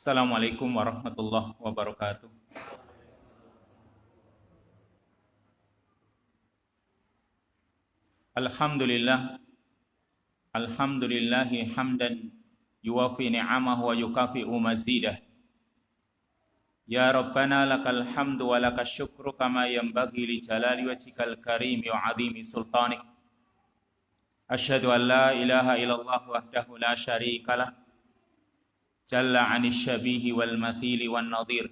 Assalamualaikum warahmatullahi wabarakatuh. Alhamdulillah, alhamdulillahi hamdan yuwafi ni'amahu wa yukafi'u mazidah. Ya Rabbana lakal hamdu wa lakas syukru kama yanbaghi li jalali wajhikal karimi wa azimi sultanik. Asyhadu an la ilaha illallah wahdahu la syarikalah jalla 'anis syabihi wal mathili wan nadhir.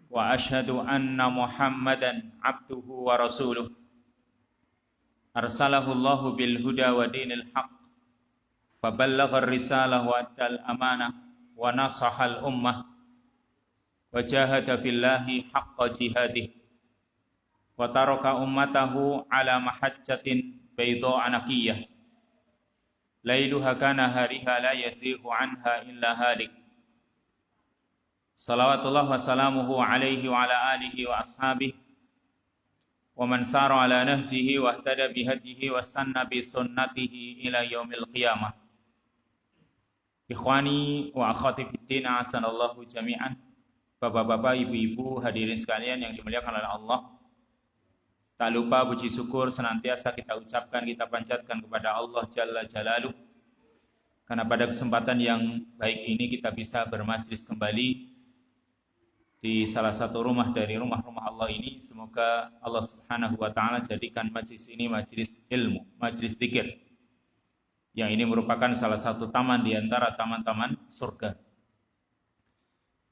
Wa asyhadu anna Muhammadan abduhu wa rasuluh. Arsalahu Allahu bil huda wa dinil haq. Faballagha ar-risalah wa addal amanah wa nasahal ummah. Wa jahada fillahi haqqa jihadih. Wa taraka ummatahu ala mahajjatin bayda'a naqiyah. Lailuha kana hariha la yazighu anha illa halik. Salawatullah wa salamuhu alaihi wa ala alihi wa ashabihi wa man sara ala nahjihi wa ihtada bihadihi wa istanna bi sunnatihi ila yaumil qiyamah. Ikhwani wa akhwati fid din, ahsanallahu jami'an. Bapak-bapak, ibu-ibu, hadirin sekalian yang dimuliakan oleh Allah. Tak lupa puji syukur senantiasa kita ucapkan, kita panjatkan kepada Allah Jalla Jalaluh. Karena pada kesempatan yang baik ini kita bisa bermajlis kembali di salah satu rumah dari rumah-rumah Allah ini. Semoga Allah Subhanahu wa taala jadikan majlis ini majlis ilmu, majlis zikir. Yang ini merupakan salah satu taman di antara taman-taman surga.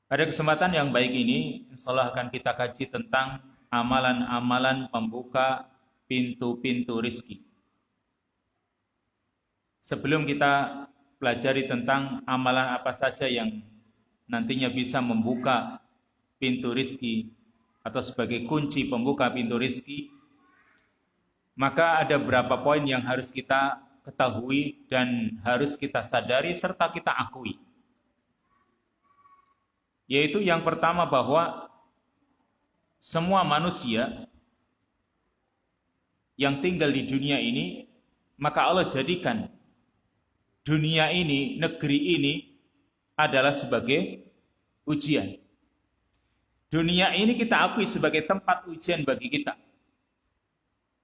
Pada kesempatan yang baik ini, insyaallah akan kita kaji tentang amalan-amalan pembuka pintu-pintu rizki. Sebelum kita pelajari tentang amalan apa saja yang nantinya bisa membuka pintu rizki atau sebagai kunci pembuka pintu rizki, maka ada beberapa poin yang harus kita ketahui dan harus kita sadari serta kita akui. Yaitu yang pertama, bahwa semua manusia yang tinggal di dunia ini, maka Allah jadikan dunia ini, negeri ini adalah sebagai ujian. Dunia ini kita akui sebagai tempat ujian bagi kita.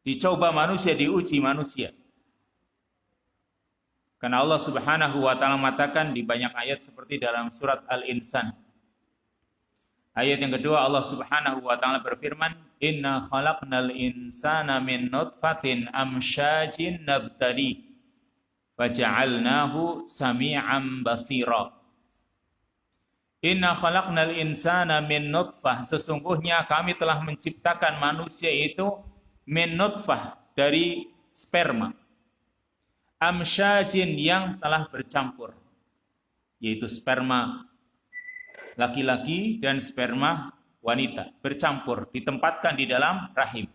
Dicoba manusia, diuji manusia. Karena Allah Subhanahu wa taala mengatakan di banyak ayat seperti dalam surat Al-Insan. Ayat yang kedua, Allah Subhanahu wa taala berfirman, "Inna khalaqnal insana min nutfatin amsyajin nabtali faja'alnahu sami'an basira." Inna khalaqnal insana min nutfah, sesungguhnya kami telah menciptakan manusia itu min nutfah, dari sperma. Amsyajin, yang telah bercampur, yaitu sperma laki-laki dan sperma wanita bercampur, ditempatkan di dalam rahim.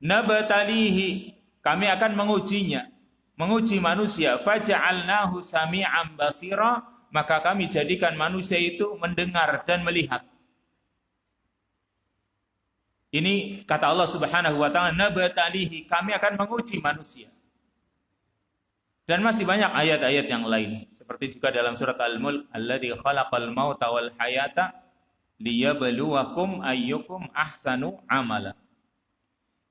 Nabtalihi, kami akan mengujinya, menguji manusia. Faja'alnahu sami'an basira, maka kami jadikan manusia itu mendengar dan melihat. Ini kata Allah Subhanahu wa taala, nabtalihi, kami akan menguji manusia. Dan masih banyak ayat-ayat yang lain, seperti juga dalam surat Al-Mulk, alladzi khalaqal mauta wal hayata liyabluwakum ayyukum ahsanu amala.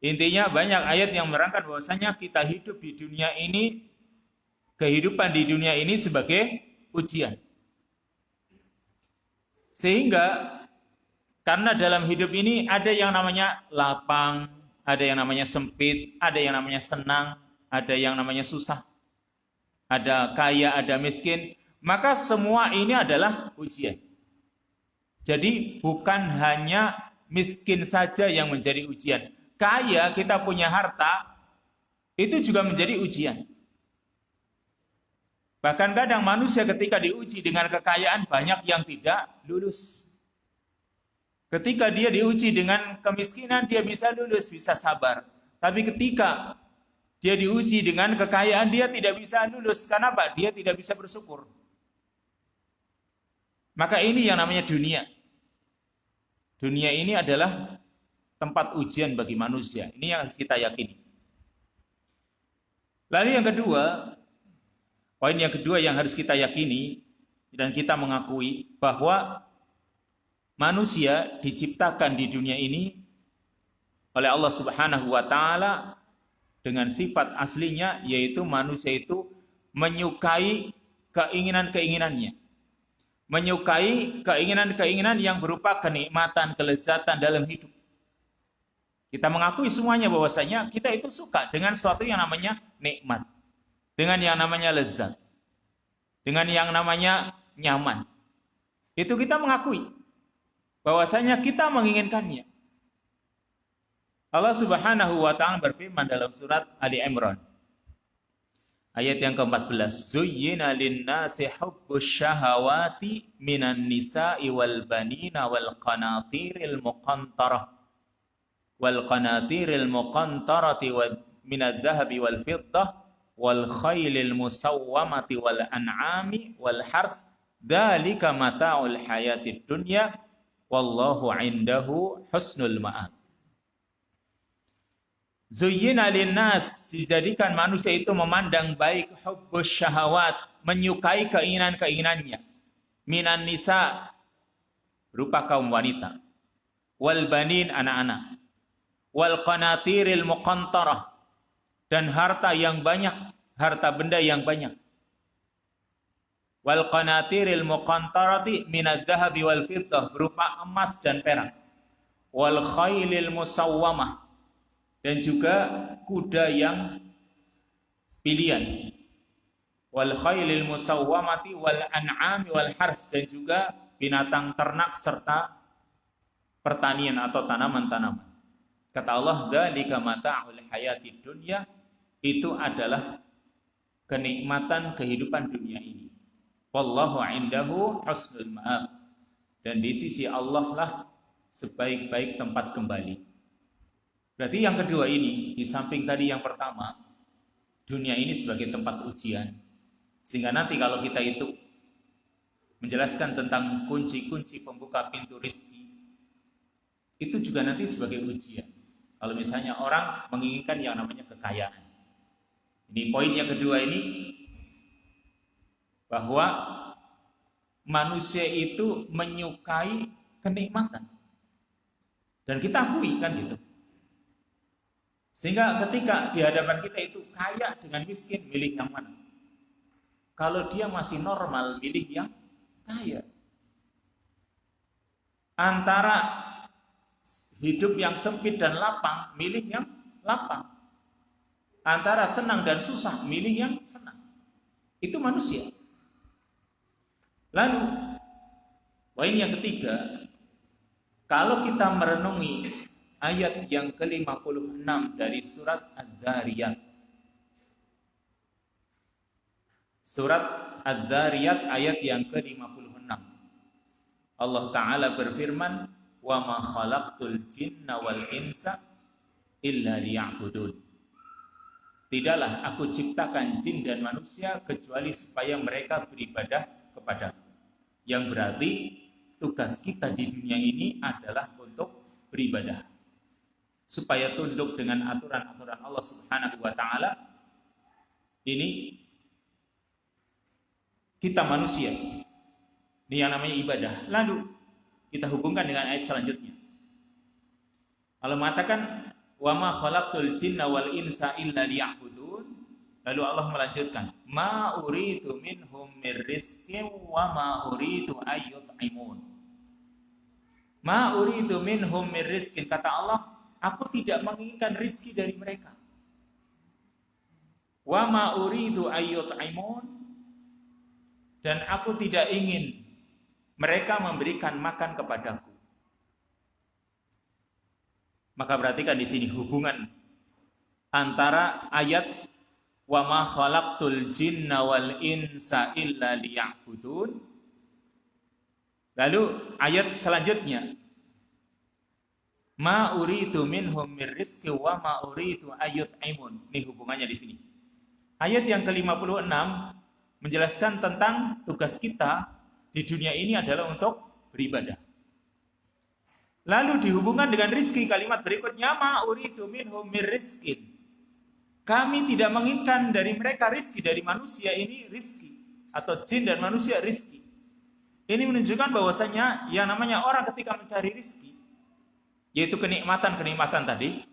Intinya banyak ayat yang menerangkan bahwasanya kita hidup di dunia ini, kehidupan di dunia ini sebagai ujian. Sehingga karena dalam hidup ini ada yang namanya lapang, ada yang namanya sempit, ada yang namanya senang, ada yang namanya susah. Ada kaya, ada miskin, maka semua ini adalah ujian. Jadi bukan hanya miskin saja yang menjadi ujian. Kaya, kita punya harta, itu juga menjadi ujian. Bahkan kadang manusia ketika diuji dengan kekayaan, banyak yang tidak lulus. Ketika dia diuji dengan kemiskinan, dia bisa lulus, bisa sabar. Tapi ketika dia diuji dengan kekayaan, dia tidak bisa lulus. Karena apa? Dia tidak bisa bersyukur. Maka ini yang namanya dunia. Dunia ini adalah tempat ujian bagi manusia. Ini yang harus kita yakini. Lalu yang kedua, poin yang kedua yang harus kita yakini, dan kita mengakui bahwa manusia diciptakan di dunia ini oleh Allah Subhanahu wa taala dengan sifat aslinya, yaitu manusia itu menyukai keinginan-keinginannya. Menyukai keinginan-keinginan yang berupa kenikmatan, kelezatan dalam hidup. Kita mengakui semuanya bahwasanya kita itu suka dengan sesuatu yang namanya nikmat, dengan yang namanya lezat, dengan yang namanya nyaman. Itu kita mengakui bahwasanya kita menginginkannya. Allah Subhanahu wa taala berfirman dalam surat Ali Imran ayat yang ke-14, "Zuyyina lin-nasi hubbus syahawati minan nisa'i wal banina wal qanatiril muqantarah wal qanatiril muqantarati minadh dhahabi wal fiddah wal khailil musawwamati wal an'ami wal hars dzalika mata'ul hayatid dunya wallahu 'indahu husnul ma'ab." Zuyyina linnas, dijadikan manusia itu memandang baik hubbus syahawat, menyukai keinginan-keinginannya. Minan nisa, berupa kaum wanita. Wal banin, anak-anak. Wal qanatiril muqantarah, dan harta yang banyak, harta benda yang banyak. Wal qanatiril muqantarati minadh dhahabi wal fiddah, berupa emas dan perak. Wal khailil musawwamah, dan juga kuda yang pilihan. Wal khailil musawwamati wal an'ami wal hars, dan juga binatang ternak serta pertanian atau tanaman-tanaman. Kata Allah, dzalika mata'ul hayatid dunya, itu adalah kenikmatan kehidupan dunia ini. Wallahu 'indahu husnul ma'ab, dan di sisi Allah lah sebaik-baik tempat kembali. Berarti yang kedua ini, di samping tadi yang pertama, dunia ini sebagai tempat ujian. Sehingga nanti kalau kita itu menjelaskan tentang kunci-kunci pembuka pintu rezeki, itu juga nanti sebagai ujian. Kalau misalnya orang menginginkan yang namanya kekayaan. Ini poin yang kedua ini, bahwa manusia itu menyukai kenikmatan. Dan kita akui kan gitu. Sehingga ketika di hadapan kita itu kaya dengan miskin, milih yang mana? Kalau dia masih normal, milih yang kaya. Antara hidup yang sempit dan lapang, milih yang lapang. Antara senang dan susah, milih yang senang. Itu manusia. Lalu, poin yang ketiga, kalau kita merenungi ayat yang ke-56 dari surat Ad-Dhariyat. Surat Ad-Dhariyat ayat yang ke-56. Allah Ta'ala berfirman, "Wa ma khalaqtul jinna wal insa illa liya'budun." Tidaklah aku ciptakan jin dan manusia kecuali supaya mereka beribadah kepadaku. Yang berarti tugas kita di dunia ini adalah untuk beribadah, supaya tunduk dengan aturan-aturan Allah Subhanahu wa taala. Ini kita manusia. Ini yang namanya ibadah. Lalu kita hubungkan dengan ayat selanjutnya. Allah mengatakan, "Wa ma khalaqtul jinna wal insa illa liya'budun." Lalu Allah melanjutkan, "Ma uridu minhum mir rizqin wa ma uridu ayyut'imun." Ma uridu minhum mir rizqin, kata Allah, aku tidak menginginkan rizki dari mereka. Wa ma uridu ayyut'imun, dan aku tidak ingin mereka memberikan makan kepadaku. Maka perhatikan di sini hubungan antara ayat wa ma khalaqtul jinna wal insa illa liya'budun. Lalu ayat selanjutnya, ma uridu minhum mir rizqi wa ma uridu ayyut'imun. Ini hubungannya di sini. Ayat yang ke-56 menjelaskan tentang tugas kita di dunia ini adalah untuk beribadah. Lalu dihubungkan dengan rizki, kalimat berikutnya, ma uridu minhum mir rizqin. Kami tidak menginginkan dari mereka rizki, dari manusia ini rizki, atau jin dan manusia rizki. Ini menunjukkan bahwasanya yang namanya orang ketika mencari rizki, yaitu kenikmatan-kenikmatan tadi,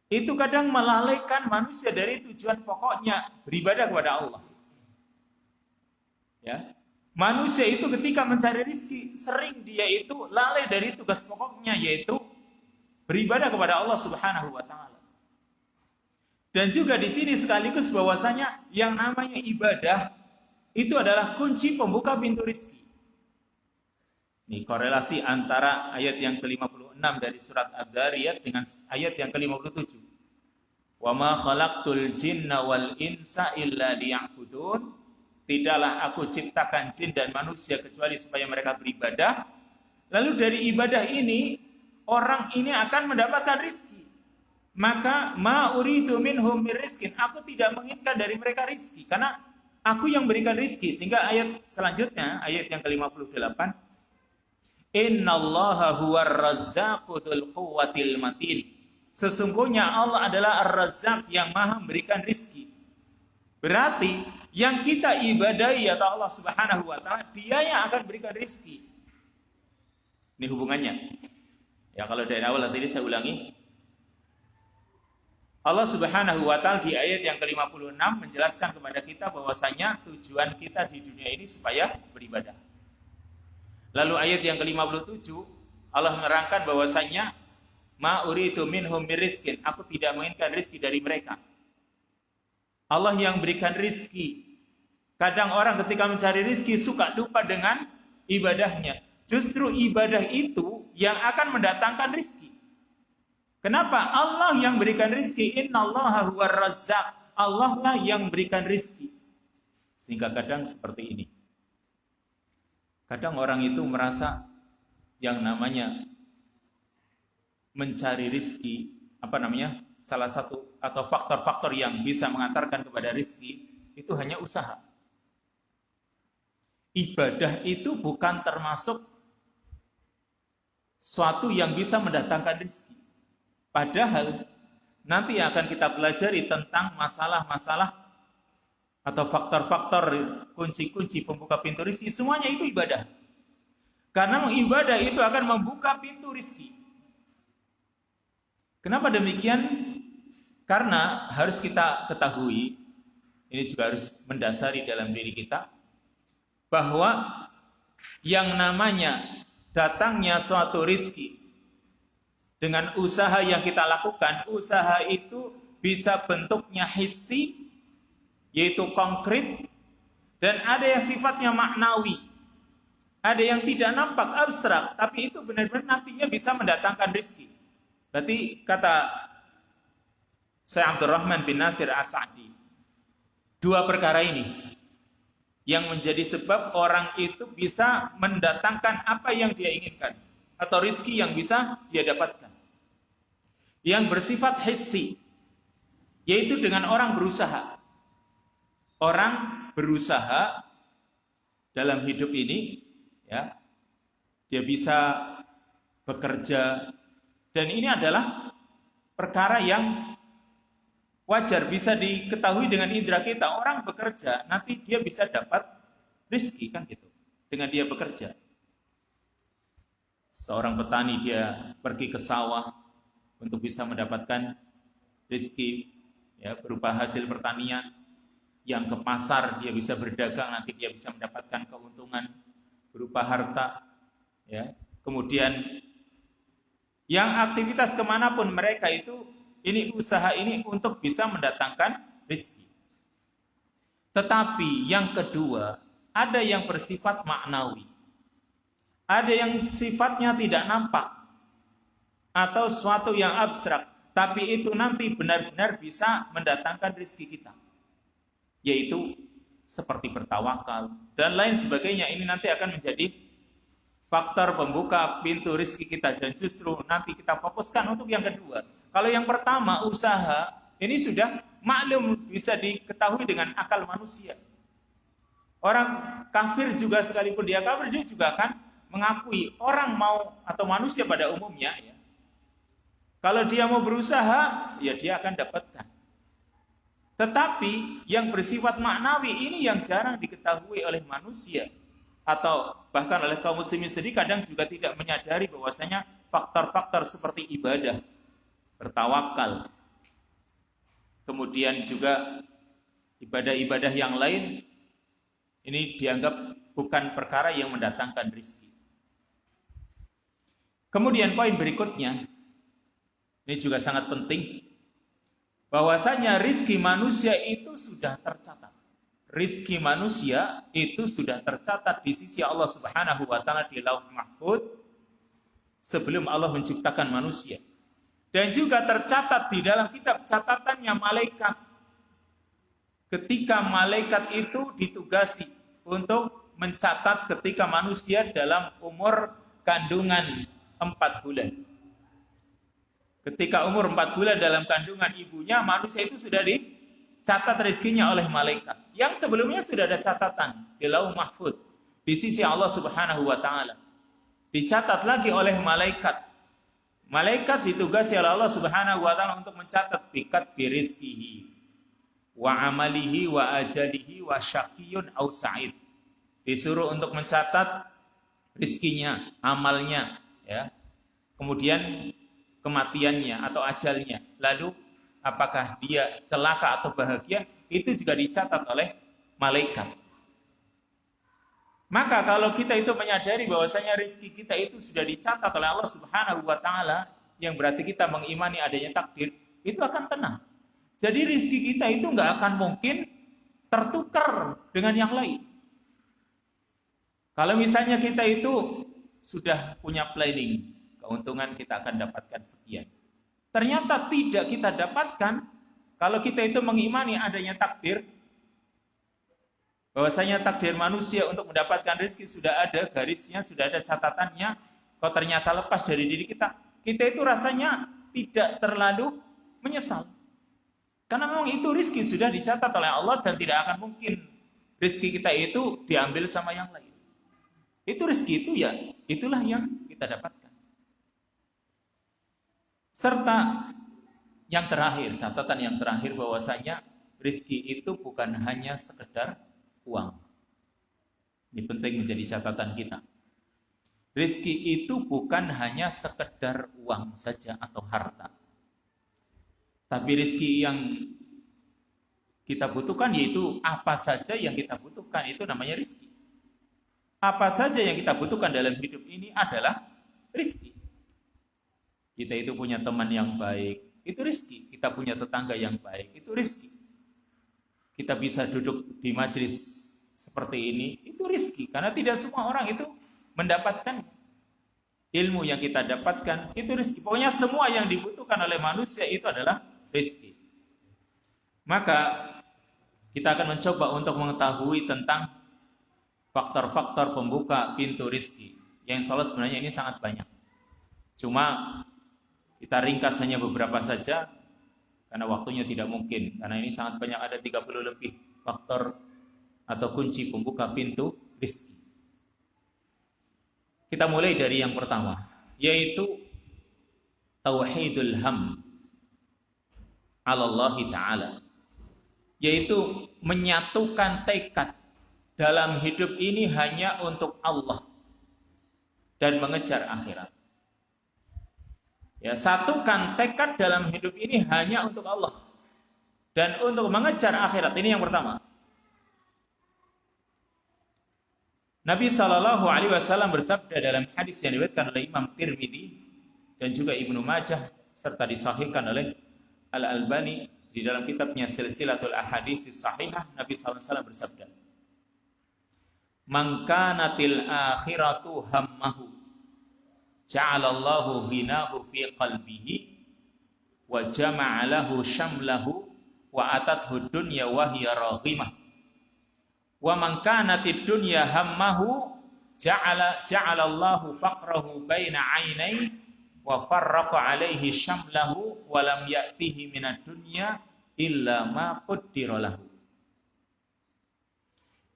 itu kadang melalaikan manusia dari tujuan pokoknya beribadah kepada Allah. Ya, manusia itu ketika mencari rizki sering dia itu lalai dari tugas pokoknya, yaitu beribadah kepada Allah Subhanahu wa taala. Dan juga di sini sekaligus bahwasanya yang namanya ibadah itu adalah kunci pembuka pintu rizki. Ini korelasi antara ayat yang ke-56 dari surat Ad-Dariyat dengan ayat yang ke-57. Wa ma khalaqtul jinna wal insa illa liya'budun. Tidaklah aku ciptakan jin dan manusia kecuali supaya mereka beribadah. Lalu dari ibadah ini orang ini akan mendapatkan rizki. Maka ma uridu minhum mir rizkin, aku tidak menginginkan dari mereka rizki karena aku yang berikan rizki. Sehingga ayat selanjutnya, ayat yang ke-58, innallaha huwar razzaqu dzul quwwatil matin. Sesungguhnya Allah adalah Ar-Razzaq yang Maha memberikan rizki. Berarti yang kita ibadahi atau Allah Subhanahu wa taala, Dia yang akan berikan rizki. Ini hubungannya. Ya, kalau dari awal tadi saya ulangi. Allah Subhanahu wa taala di ayat yang ke-56 menjelaskan kepada kita bahwasanya tujuan kita di dunia ini supaya beribadah. Lalu ayat yang ke-57 Allah menerangkan bahwasanya ma uridu minhum mirrizqin, aku tidak menginginkan rizki dari mereka. Allah yang berikan rizki. Kadang orang ketika mencari rizki suka lupa dengan ibadahnya. Justru ibadah itu yang akan mendatangkan rizki. Kenapa? Allah yang berikan rizki. Innallaha huwar razzaq. Allah lah yang berikan rizki. Sehingga kadang seperti ini. Kadang orang itu merasa yang namanya mencari rizki, salah satu atau faktor-faktor yang bisa mengantarkan kepada rizki, itu hanya usaha. Ibadah itu bukan termasuk suatu yang bisa mendatangkan rizki. Padahal nanti akan kita pelajari tentang masalah-masalah atau faktor-faktor kunci-kunci pembuka pintu rizki, semuanya itu ibadah. Karena ibadah itu akan membuka pintu rizki. Kenapa demikian? Karena harus kita ketahui, ini juga harus mendasari dalam diri kita, bahwa yang namanya datangnya suatu rizki dengan usaha yang kita lakukan, usaha itu bisa bentuknya hissi, yaitu konkret, dan ada yang sifatnya maknawi, ada yang tidak nampak, abstrak, tapi itu benar-benar nantinya bisa mendatangkan rizki. Berarti kata Syekh Abdurrahman bin Nasir As-Sa'di, dua perkara ini yang menjadi sebab orang itu bisa mendatangkan apa yang dia inginkan, atau rizki yang bisa dia dapatkan. Yang bersifat hissi, yaitu dengan orang berusaha. Orang berusaha dalam hidup ini, ya, dia bisa bekerja, dan ini adalah perkara yang wajar bisa diketahui dengan indera kita. Orang bekerja, nanti dia bisa dapat rezeki, kan gitu, dengan dia bekerja. Seorang petani dia pergi ke sawah untuk bisa mendapatkan rezeki, ya, berupa hasil pertanian. Yang ke pasar dia bisa berdagang, nanti dia bisa mendapatkan keuntungan berupa harta, ya. Kemudian yang aktivitas kemanapun mereka itu, ini usaha ini untuk bisa mendatangkan rezeki. Tetapi yang kedua, ada yang bersifat maknawi, ada yang sifatnya tidak nampak, atau suatu yang abstrak, tapi itu nanti benar-benar bisa mendatangkan rezeki kita, yaitu seperti bertawakal dan lain sebagainya. Ini nanti akan menjadi faktor pembuka pintu rezeki kita, dan justru nanti kita fokuskan untuk yang kedua. Kalau yang pertama, usaha, ini sudah maklum, bisa diketahui dengan akal manusia. Orang kafir juga, sekalipun dia kafir, dia juga akan mengakui orang mau, atau manusia pada umumnya, ya, kalau dia mau berusaha, ya dia akan dapatkan. Tetapi yang bersifat maknawi ini yang jarang diketahui oleh manusia. atau bahkan oleh kaum muslimin sendiri kadang juga tidak menyadari bahwasanya faktor-faktor seperti ibadah, bertawakal, kemudian juga ibadah-ibadah yang lain ini dianggap bukan perkara yang mendatangkan rezeki. Kemudian poin berikutnya, ini juga sangat penting, bahwasanya rezeki manusia itu sudah tercatat. Rezeki manusia itu sudah tercatat di sisi Allah Subhanahu wa taala di Lauh Mahfuz sebelum Allah menciptakan manusia. Dan juga tercatat di dalam kitab catatannya malaikat. Ketika malaikat itu ditugasi untuk mencatat ketika manusia dalam umur kandungan 4 bulan. Ketika umur 4 bulan dalam kandungan ibunya, manusia itu sudah dicatat rezekinya oleh malaikat. Yang sebelumnya sudah ada catatan di Lauh Mahfuz di sisi Allah Subhanahu wa taala. Dicatat lagi oleh malaikat. Malaikat ditugasi oleh Allah Subhanahu wa taala untuk mencatat bikat fi rizqihi wa amalihi wa ajalihi wa syaqiyun aw sa'id. Disuruh untuk mencatat rizkinya, amalnya, ya. Kemudian kematiannya atau ajalnya. Lalu apakah dia celaka atau bahagia, itu juga dicatat oleh malaikat. Maka kalau kita itu menyadari bahwasanya rezeki kita itu sudah dicatat oleh Allah Subhanahu wa taala, yang berarti kita mengimani adanya takdir, itu akan tenang. Jadi rezeki kita itu nggak akan mungkin tertukar dengan yang lain. Kalau misalnya kita itu sudah punya planning, keuntungan kita akan dapatkan sekian. Ternyata tidak kita dapatkan, kalau kita itu mengimani adanya takdir, bahwasanya takdir manusia untuk mendapatkan rezeki sudah ada garisnya, sudah ada catatannya, kalau ternyata lepas dari diri kita, kita itu rasanya tidak terlalu menyesal. Karena memang itu rezeki sudah dicatat oleh Allah dan tidak akan mungkin rezeki kita itu diambil sama yang lain. Itu rezeki itu ya, itulah yang kita dapatkan. Serta yang terakhir, catatan yang terakhir bahwasanya rezeki itu bukan hanya sekedar uang. Ini penting menjadi catatan kita. Rezeki itu bukan hanya sekedar uang saja atau harta. Tapi rezeki yang kita butuhkan yaitu apa saja yang kita butuhkan, itu namanya rezeki. Apa saja yang kita butuhkan dalam hidup ini adalah rezeki. Kita itu punya teman yang baik, itu rezeki. Kita punya tetangga yang baik, itu rezeki. Kita bisa duduk di majelis seperti ini, itu rezeki. Karena tidak semua orang itu mendapatkan ilmu yang kita dapatkan, itu rezeki. Pokoknya semua yang dibutuhkan oleh manusia itu adalah rezeki. Maka kita akan mencoba untuk mengetahui tentang faktor-faktor pembuka pintu rezeki. Yang salah sebenarnya ini sangat banyak. Cuma kita ringkas hanya beberapa saja karena waktunya tidak mungkin. Karena ini sangat banyak, ada 30 lebih faktor atau kunci pembuka pintu rezeki. Kita mulai dari yang pertama, yaitu tauhidul ham Allah Ta'ala, yaitu menyatukan tekad dalam hidup ini hanya untuk Allah dan mengejar akhirat. Ya, satukan tekad dalam hidup ini hanya untuk Allah dan untuk mengejar akhirat. Ini yang pertama. Nabi SAW bersabda dalam hadis yang diriwayatkan oleh Imam Tirmidzi dan juga Ibnu Majah serta disahihkan oleh Al-Albani di dalam kitabnya Silsilatul Ahadits Shahihah. Nabi SAW bersabda, "Man kanatil akhiratu hammahu, ja'alallahu ghinahu fi qalbihi wa jama'a lahu syamlahu wa atathu dunya wa hiya raghimah. Wa man kanatid dunya hammahu, ja'alallahu faqrahu baina 'ainai wa farraqa 'alaihi syamlahu wa lam ya'tihi minad dunya illa ma qaddara lahu."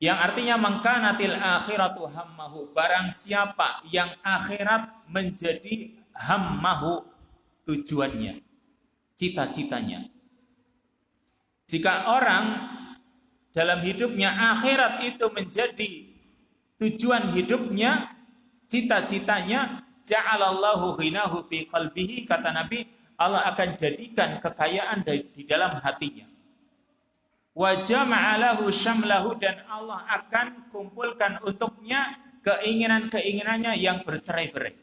Yang artinya mangkanatil akhiratu hammahu, barang siapa yang akhirat menjadi hammahu, tujuannya, cita-citanya. Jika orang dalam hidupnya akhirat itu menjadi tujuan hidupnya, cita-citanya, ja'alallahu ghinahu fi qalbihi, kata Nabi, Allah akan jadikan kekayaan di dalam hatinya. Wa jama'alahu syamlahu, dan Allah akan kumpulkan untuknya keinginan-keinginannya yang bercerai-berai.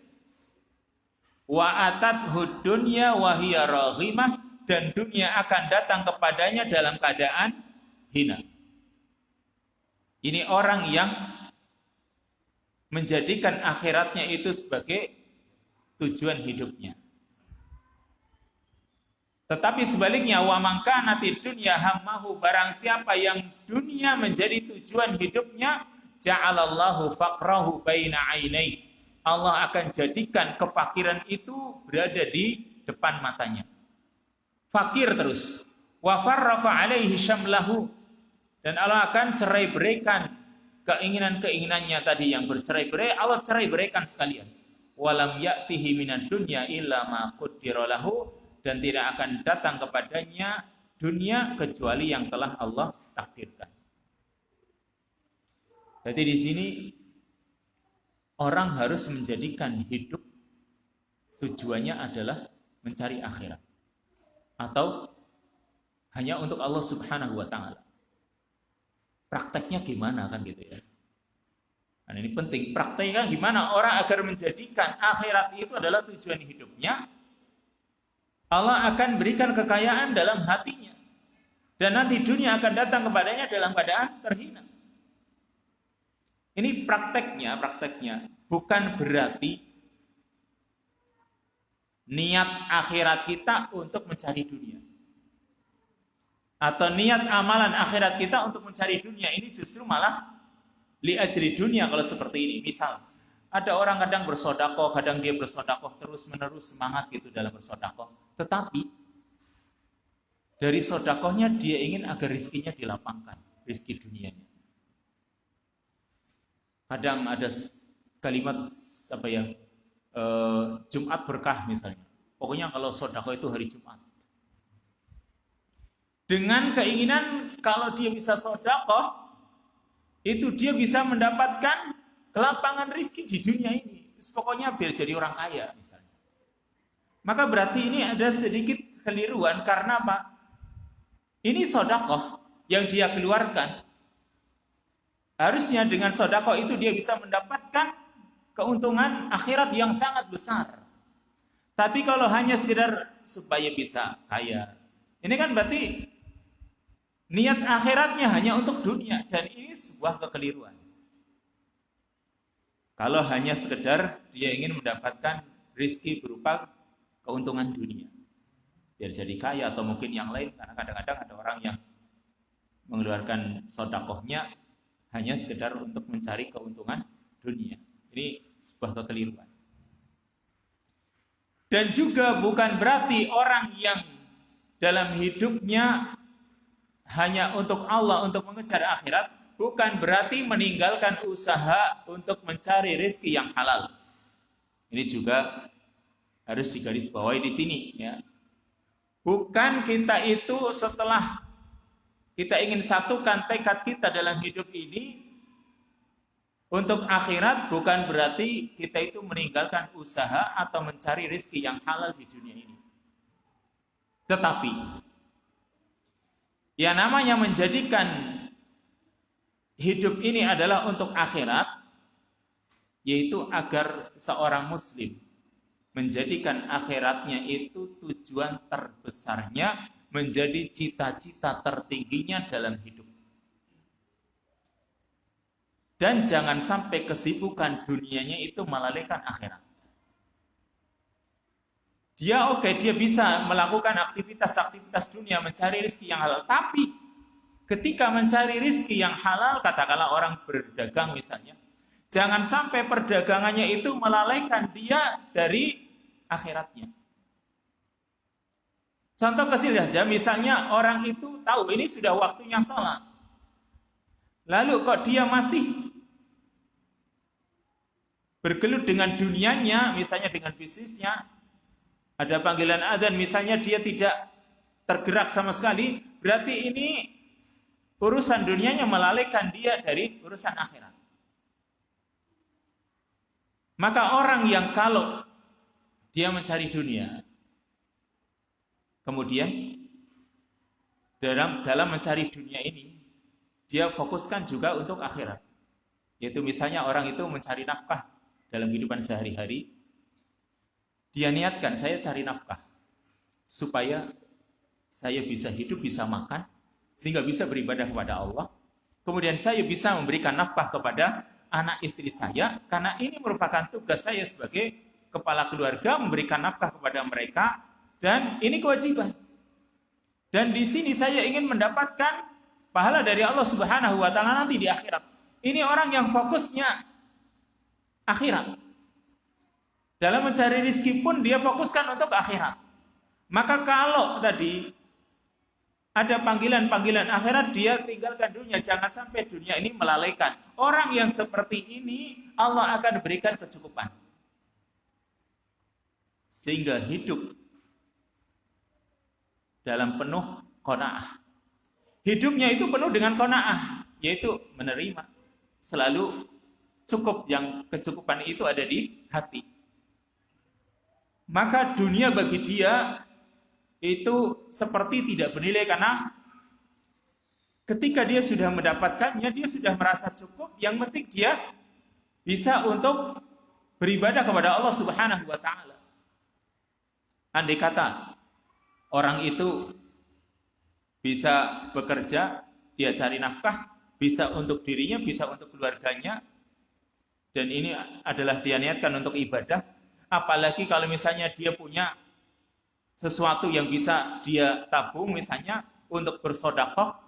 Wa atathu dunya wa hiya raghimah, dan dunia akan datang kepadanya dalam keadaan hina. Ini orang yang menjadikan akhiratnya itu sebagai tujuan hidupnya. Tetapi sebaliknya, wa man kanatid dunya hammahu, barang siapa yang dunia menjadi tujuan hidupnya, ja'alallahu faqrahu baina ainai, Allah akan jadikan kefakiran itu berada di depan matanya. Fakir terus. Wa farraqa alaihi syamlahu, dan Allah akan cerai-beraikan keinginan-keinginannya tadi yang bercerai-berai, Allah cerai-beraikan sekalian. Walam ya'tihi minad dunya illa ma qaddara lahu, dan tidak akan datang kepadanya dunia kecuali yang telah Allah takdirkan. Jadi di sini orang harus menjadikan hidup tujuannya adalah mencari akhirat, atau hanya untuk Allah Subhanahu wa taala. Prakteknya gimana kan gitu ya. Nah, ini penting. Prakteknya gimana orang agar menjadikan akhirat itu adalah tujuan hidupnya. Allah akan berikan kekayaan dalam hatinya. Dan nanti dunia akan datang kepadanya dalam keadaan terhina. Ini prakteknya. Bukan berarti niat akhirat kita untuk mencari dunia. Atau niat amalan akhirat kita untuk mencari dunia, ini justru malah li ajri dunia kalau seperti ini. Misal, ada orang kadang bersedekah, kadang dia bersedekah terus-menerus semangat gitu dalam bersedekah. Tetapi dari sedekahnya dia ingin agar rizkinya dilapangkan, rizki dunianya. Kadang ada kalimat Jumat berkah misalnya. Pokoknya kalau sedekah itu hari Jumat. Dengan keinginan kalau dia bisa sedekah, itu dia bisa mendapatkan kelapangan rizki di dunia ini. Pokoknya biar jadi orang kaya misalnya. Maka berarti ini ada sedikit keliruan, karena apa? Ini sedekah yang dia keluarkan. Harusnya dengan sedekah itu dia bisa mendapatkan keuntungan akhirat yang sangat besar. Tapi kalau hanya sekedar supaya bisa kaya, ini kan berarti niat akhiratnya hanya untuk dunia, dan ini sebuah kekeliruan. Kalau hanya sekedar dia ingin mendapatkan rizki berupa keuntungan dunia, biar jadi kaya atau mungkin yang lain, karena kadang-kadang ada orang yang mengeluarkan sedekahnya hanya sekedar untuk mencari keuntungan dunia. Ini sebuah kekeliruan. Dan juga bukan berarti orang yang dalam hidupnya hanya untuk Allah, untuk mengejar akhirat, bukan berarti meninggalkan usaha untuk mencari rezeki yang halal. Ini juga harus digarisbawahi di sini, ya. Bukan kita itu setelah kita ingin satukan tekad kita dalam hidup ini untuk akhirat, bukan berarti kita itu meninggalkan usaha atau mencari rezeki yang halal di dunia ini. Tetapi yang namanya menjadikan hidup ini adalah untuk akhirat, yaitu agar seorang muslim menjadikan akhiratnya itu tujuan terbesarnya, menjadi cita-cita tertingginya dalam hidup. Dan jangan sampai kesibukan dunianya itu melalaikan akhirat. Dia bisa melakukan aktivitas-aktivitas dunia, mencari rezeki yang halal. Tapi ketika mencari rezeki yang halal, katakanlah orang berdagang misalnya, jangan sampai perdagangannya itu melalaikan dia dari akhiratnya. Contoh kecil saja, misalnya orang itu tahu ini sudah waktunya salat. Lalu kok dia masih bergelut dengan dunianya, misalnya dengan bisnisnya, ada panggilan adzan, misalnya dia tidak tergerak sama sekali, berarti ini urusan dunianya melalaikan dia dari urusan akhirat. Maka orang yang kalau dia mencari dunia, kemudian dalam mencari dunia ini, dia fokuskan juga untuk akhirat. Yaitu misalnya orang itu mencari nafkah dalam kehidupan sehari-hari, dia niatkan, saya cari nafkah supaya saya bisa hidup, bisa makan, sehingga bisa beribadah kepada Allah. Kemudian saya bisa memberikan nafkah kepada anak istri saya, karena ini merupakan tugas saya sebagai kepala keluarga, memberikan nafkah kepada mereka, dan ini kewajiban. Dan di sini saya ingin mendapatkan pahala dari Allah Subhanahu wa taala nanti di akhirat. Ini orang yang fokusnya akhirat. Dalam mencari rezeki pun dia fokuskan untuk akhirat. Maka kalau tadi ada panggilan-panggilan akhirat, dia tinggalkan dunia. Jangan sampai dunia ini melalaikan. Orang yang seperti ini Allah akan berikan kecukupan, sehingga hidup dalam penuh qanaah. Hidupnya itu penuh dengan qanaah, yaitu menerima. Selalu cukup, yang kecukupan itu ada di hati. Maka dunia bagi dia itu seperti tidak bernilai, karena ketika dia sudah mendapatkannya, dia sudah merasa cukup. Yang penting dia bisa untuk beribadah kepada Allah Subhanahu wa taala. Andai kata orang itu bisa bekerja, dia cari nafkah, bisa untuk dirinya, bisa untuk keluarganya, dan ini adalah dia niatkan untuk ibadah. Apalagi kalau misalnya dia punya sesuatu yang bisa dia tabung, misalnya untuk bersedekah,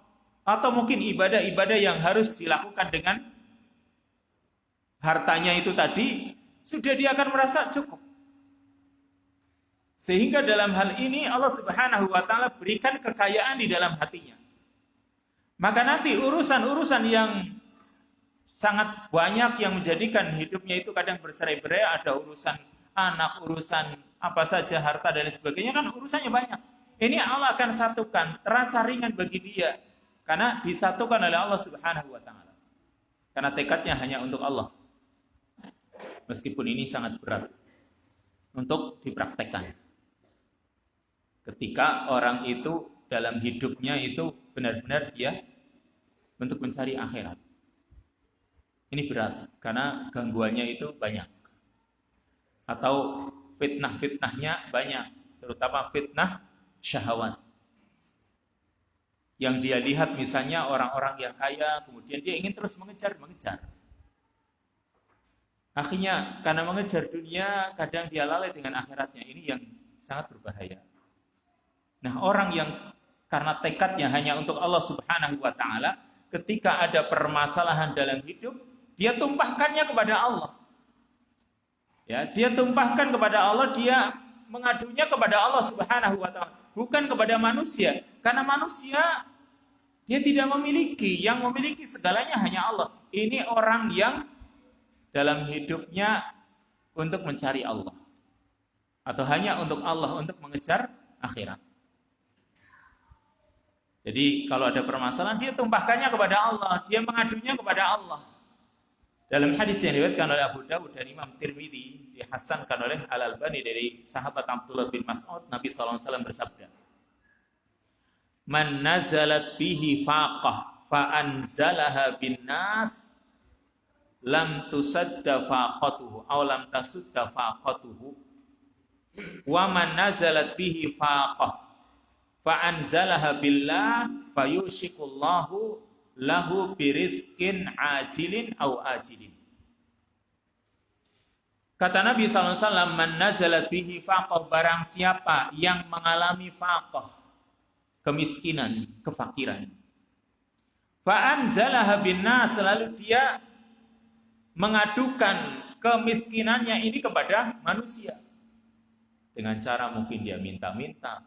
atau mungkin ibadah-ibadah yang harus dilakukan dengan hartanya itu tadi, sudah dia akan merasa cukup. Sehingga dalam hal ini Allah Subhanahu wa taala berikan kekayaan di dalam hatinya. Maka nanti urusan-urusan yang sangat banyak yang menjadikan hidupnya itu kadang bercerai-berai, ada urusan anak, urusan apa saja, harta dan sebagainya, kan urusannya banyak. Ini Allah akan satukan, terasa ringan bagi dia karena disatukan oleh Allah Subhanahu wa taala. Karena tekadnya hanya untuk Allah. Meskipun ini sangat berat untuk dipraktekkan. Ketika orang itu dalam hidupnya itu benar-benar dia untuk mencari akhirat. Ini berat karena gangguannya itu banyak. Atau fitnah-fitnahnya banyak, terutama fitnah syahwat. Yang dia lihat misalnya orang-orang yang kaya, kemudian dia ingin terus mengejar. Akhirnya karena mengejar dunia, kadang dia lalai dengan akhiratnya. Ini yang sangat berbahaya. Nah, orang yang karena tekadnya hanya untuk Allah Subhanahu wa taala, ketika ada permasalahan dalam hidup, dia tumpahkannya kepada Allah. Ya, dia tumpahkan kepada Allah, dia mengadunya kepada Allah Subhanahu wa taala, bukan kepada manusia. Karena manusia dia tidak memiliki, yang memiliki segalanya hanya Allah. Ini orang yang dalam hidupnya untuk mencari Allah, atau hanya untuk Allah, untuk mengejar akhirat. Jadi kalau ada permasalahan, dia tumpahkannya kepada Allah, dia mengadunya kepada Allah. Dalam hadis yang diriwayatkan oleh Abu Dawud dan Imam Tirmidzi, dihasankan oleh Al-Albani dari sahabat Abdullah bin Mas'ud, Nabi SAW bersabda, "Man nazalat bihi faqah fa anzalaha bin nas lam tusadda faqatuhu aw lam tasudda faqatuhu wa man nazalat bihi faqah fa anzalaha billah fayushikullahu lahu birizkin ajilin au ajilin." Kata Nabi SAW, man nazalat bihi faqah, barang siapa yang mengalami faqah, kemiskinan, kefakiran, fa anzalaha binnas, lalu dia mengadukan kemiskinannya ini kepada manusia dengan cara mungkin dia minta-minta,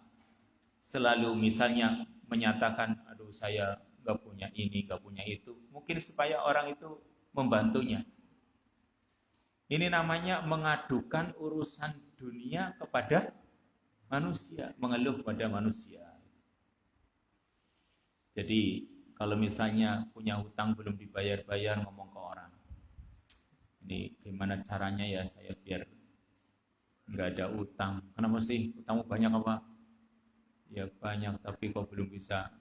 selalu misalnya menyatakan, aduh saya gak punya ini, gak punya itu, mungkin supaya orang itu membantunya. Ini namanya mengadukan urusan dunia kepada manusia, mengeluh kepada manusia. Jadi kalau misalnya punya hutang belum dibayar-bayar, ngomong ke orang, Ini gimana caranya ya saya biar nggak ada utang. Kenapa sih utangmu banyak apa? Ya banyak, tapi kok belum bisa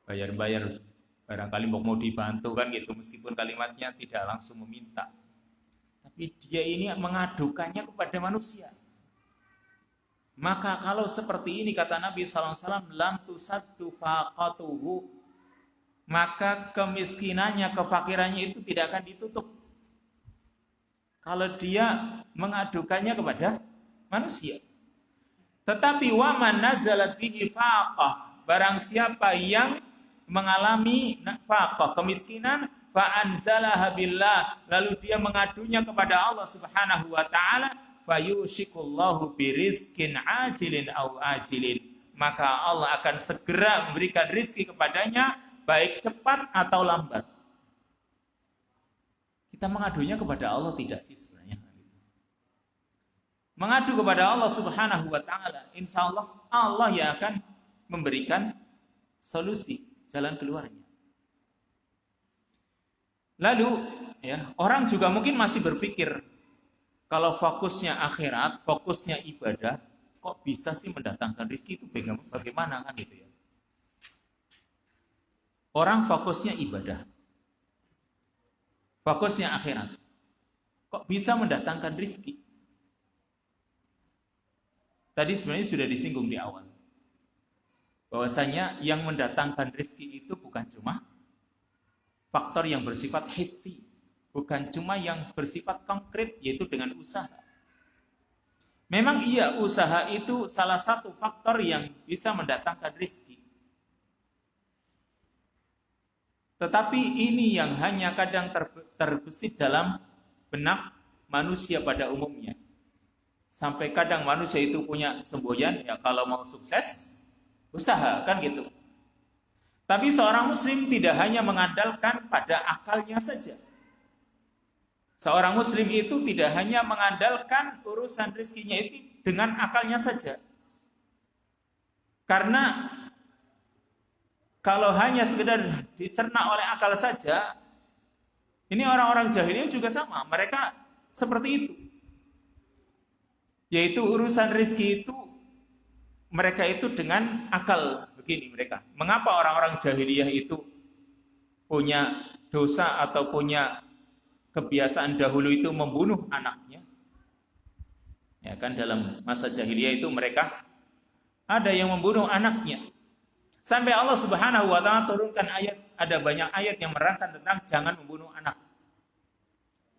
bayar-bayar. Barangkali mau dibantu kan gitu, meskipun kalimatnya tidak langsung meminta. Tapi dia ini mengadukannya kepada manusia. Maka kalau seperti ini kata Nabi SAW, lam tusaddu faqatuhu, maka kemiskinannya, kefakirannya itu tidak akan ditutup. Kalau dia mengadukannya kepada manusia. Tetapi waman nazalat bihi faqah, barang siapa yang mengalami faqah, kemiskinan, fa anzalaha billah, lalu dia mengadunya kepada Allah Subhanahu wa taala, fayushikullahu birizkin ajilin au ajilin, maka Allah akan segera memberikan rizki kepadanya, baik cepat atau lambat. Kita mengadunya kepada Allah tidak sih sebenarnya? Mengadu kepada Allah Subhanahu wa taala, insya Allah yang akan memberikan solusi, jalan keluarnya. Lalu ya, orang juga mungkin masih berpikir, kalau fokusnya akhirat, fokusnya ibadah, kok bisa sih mendatangkan rezeki itu bagaimana kan gitu ya. Orang fokusnya ibadah, fokusnya akhirat, kok bisa mendatangkan rezeki? Tadi sebenarnya sudah disinggung di awal, bahwasanya yang mendatangkan rezeki itu bukan cuma faktor yang bersifat hissi, bukan cuma yang bersifat konkret, yaitu dengan usaha. Memang iya, usaha itu salah satu faktor yang bisa mendatangkan rezeki. Tetapi ini yang hanya kadang terbesit dalam benak manusia pada umumnya. Sampai kadang manusia itu punya semboyan, ya kalau mau sukses, usaha, kan gitu. Tapi seorang muslim tidak hanya mengandalkan pada akalnya saja. Seorang muslim itu tidak hanya mengandalkan urusan rezekinya itu dengan akalnya saja. Karena kalau hanya sekedar dicerna oleh akal saja, ini orang-orang jahiliyah juga sama, mereka seperti itu. Yaitu urusan rezeki itu mereka itu dengan akal begini mereka. Mengapa orang-orang jahiliyah itu punya dosa atau punya kebiasaan dahulu itu membunuh anaknya? Ya kan, dalam masa jahiliyah itu mereka ada yang membunuh anaknya. Sampai Allah Subhanahu wa taala turunkan ayat, ada banyak ayat yang menerangkan tentang jangan membunuh anak.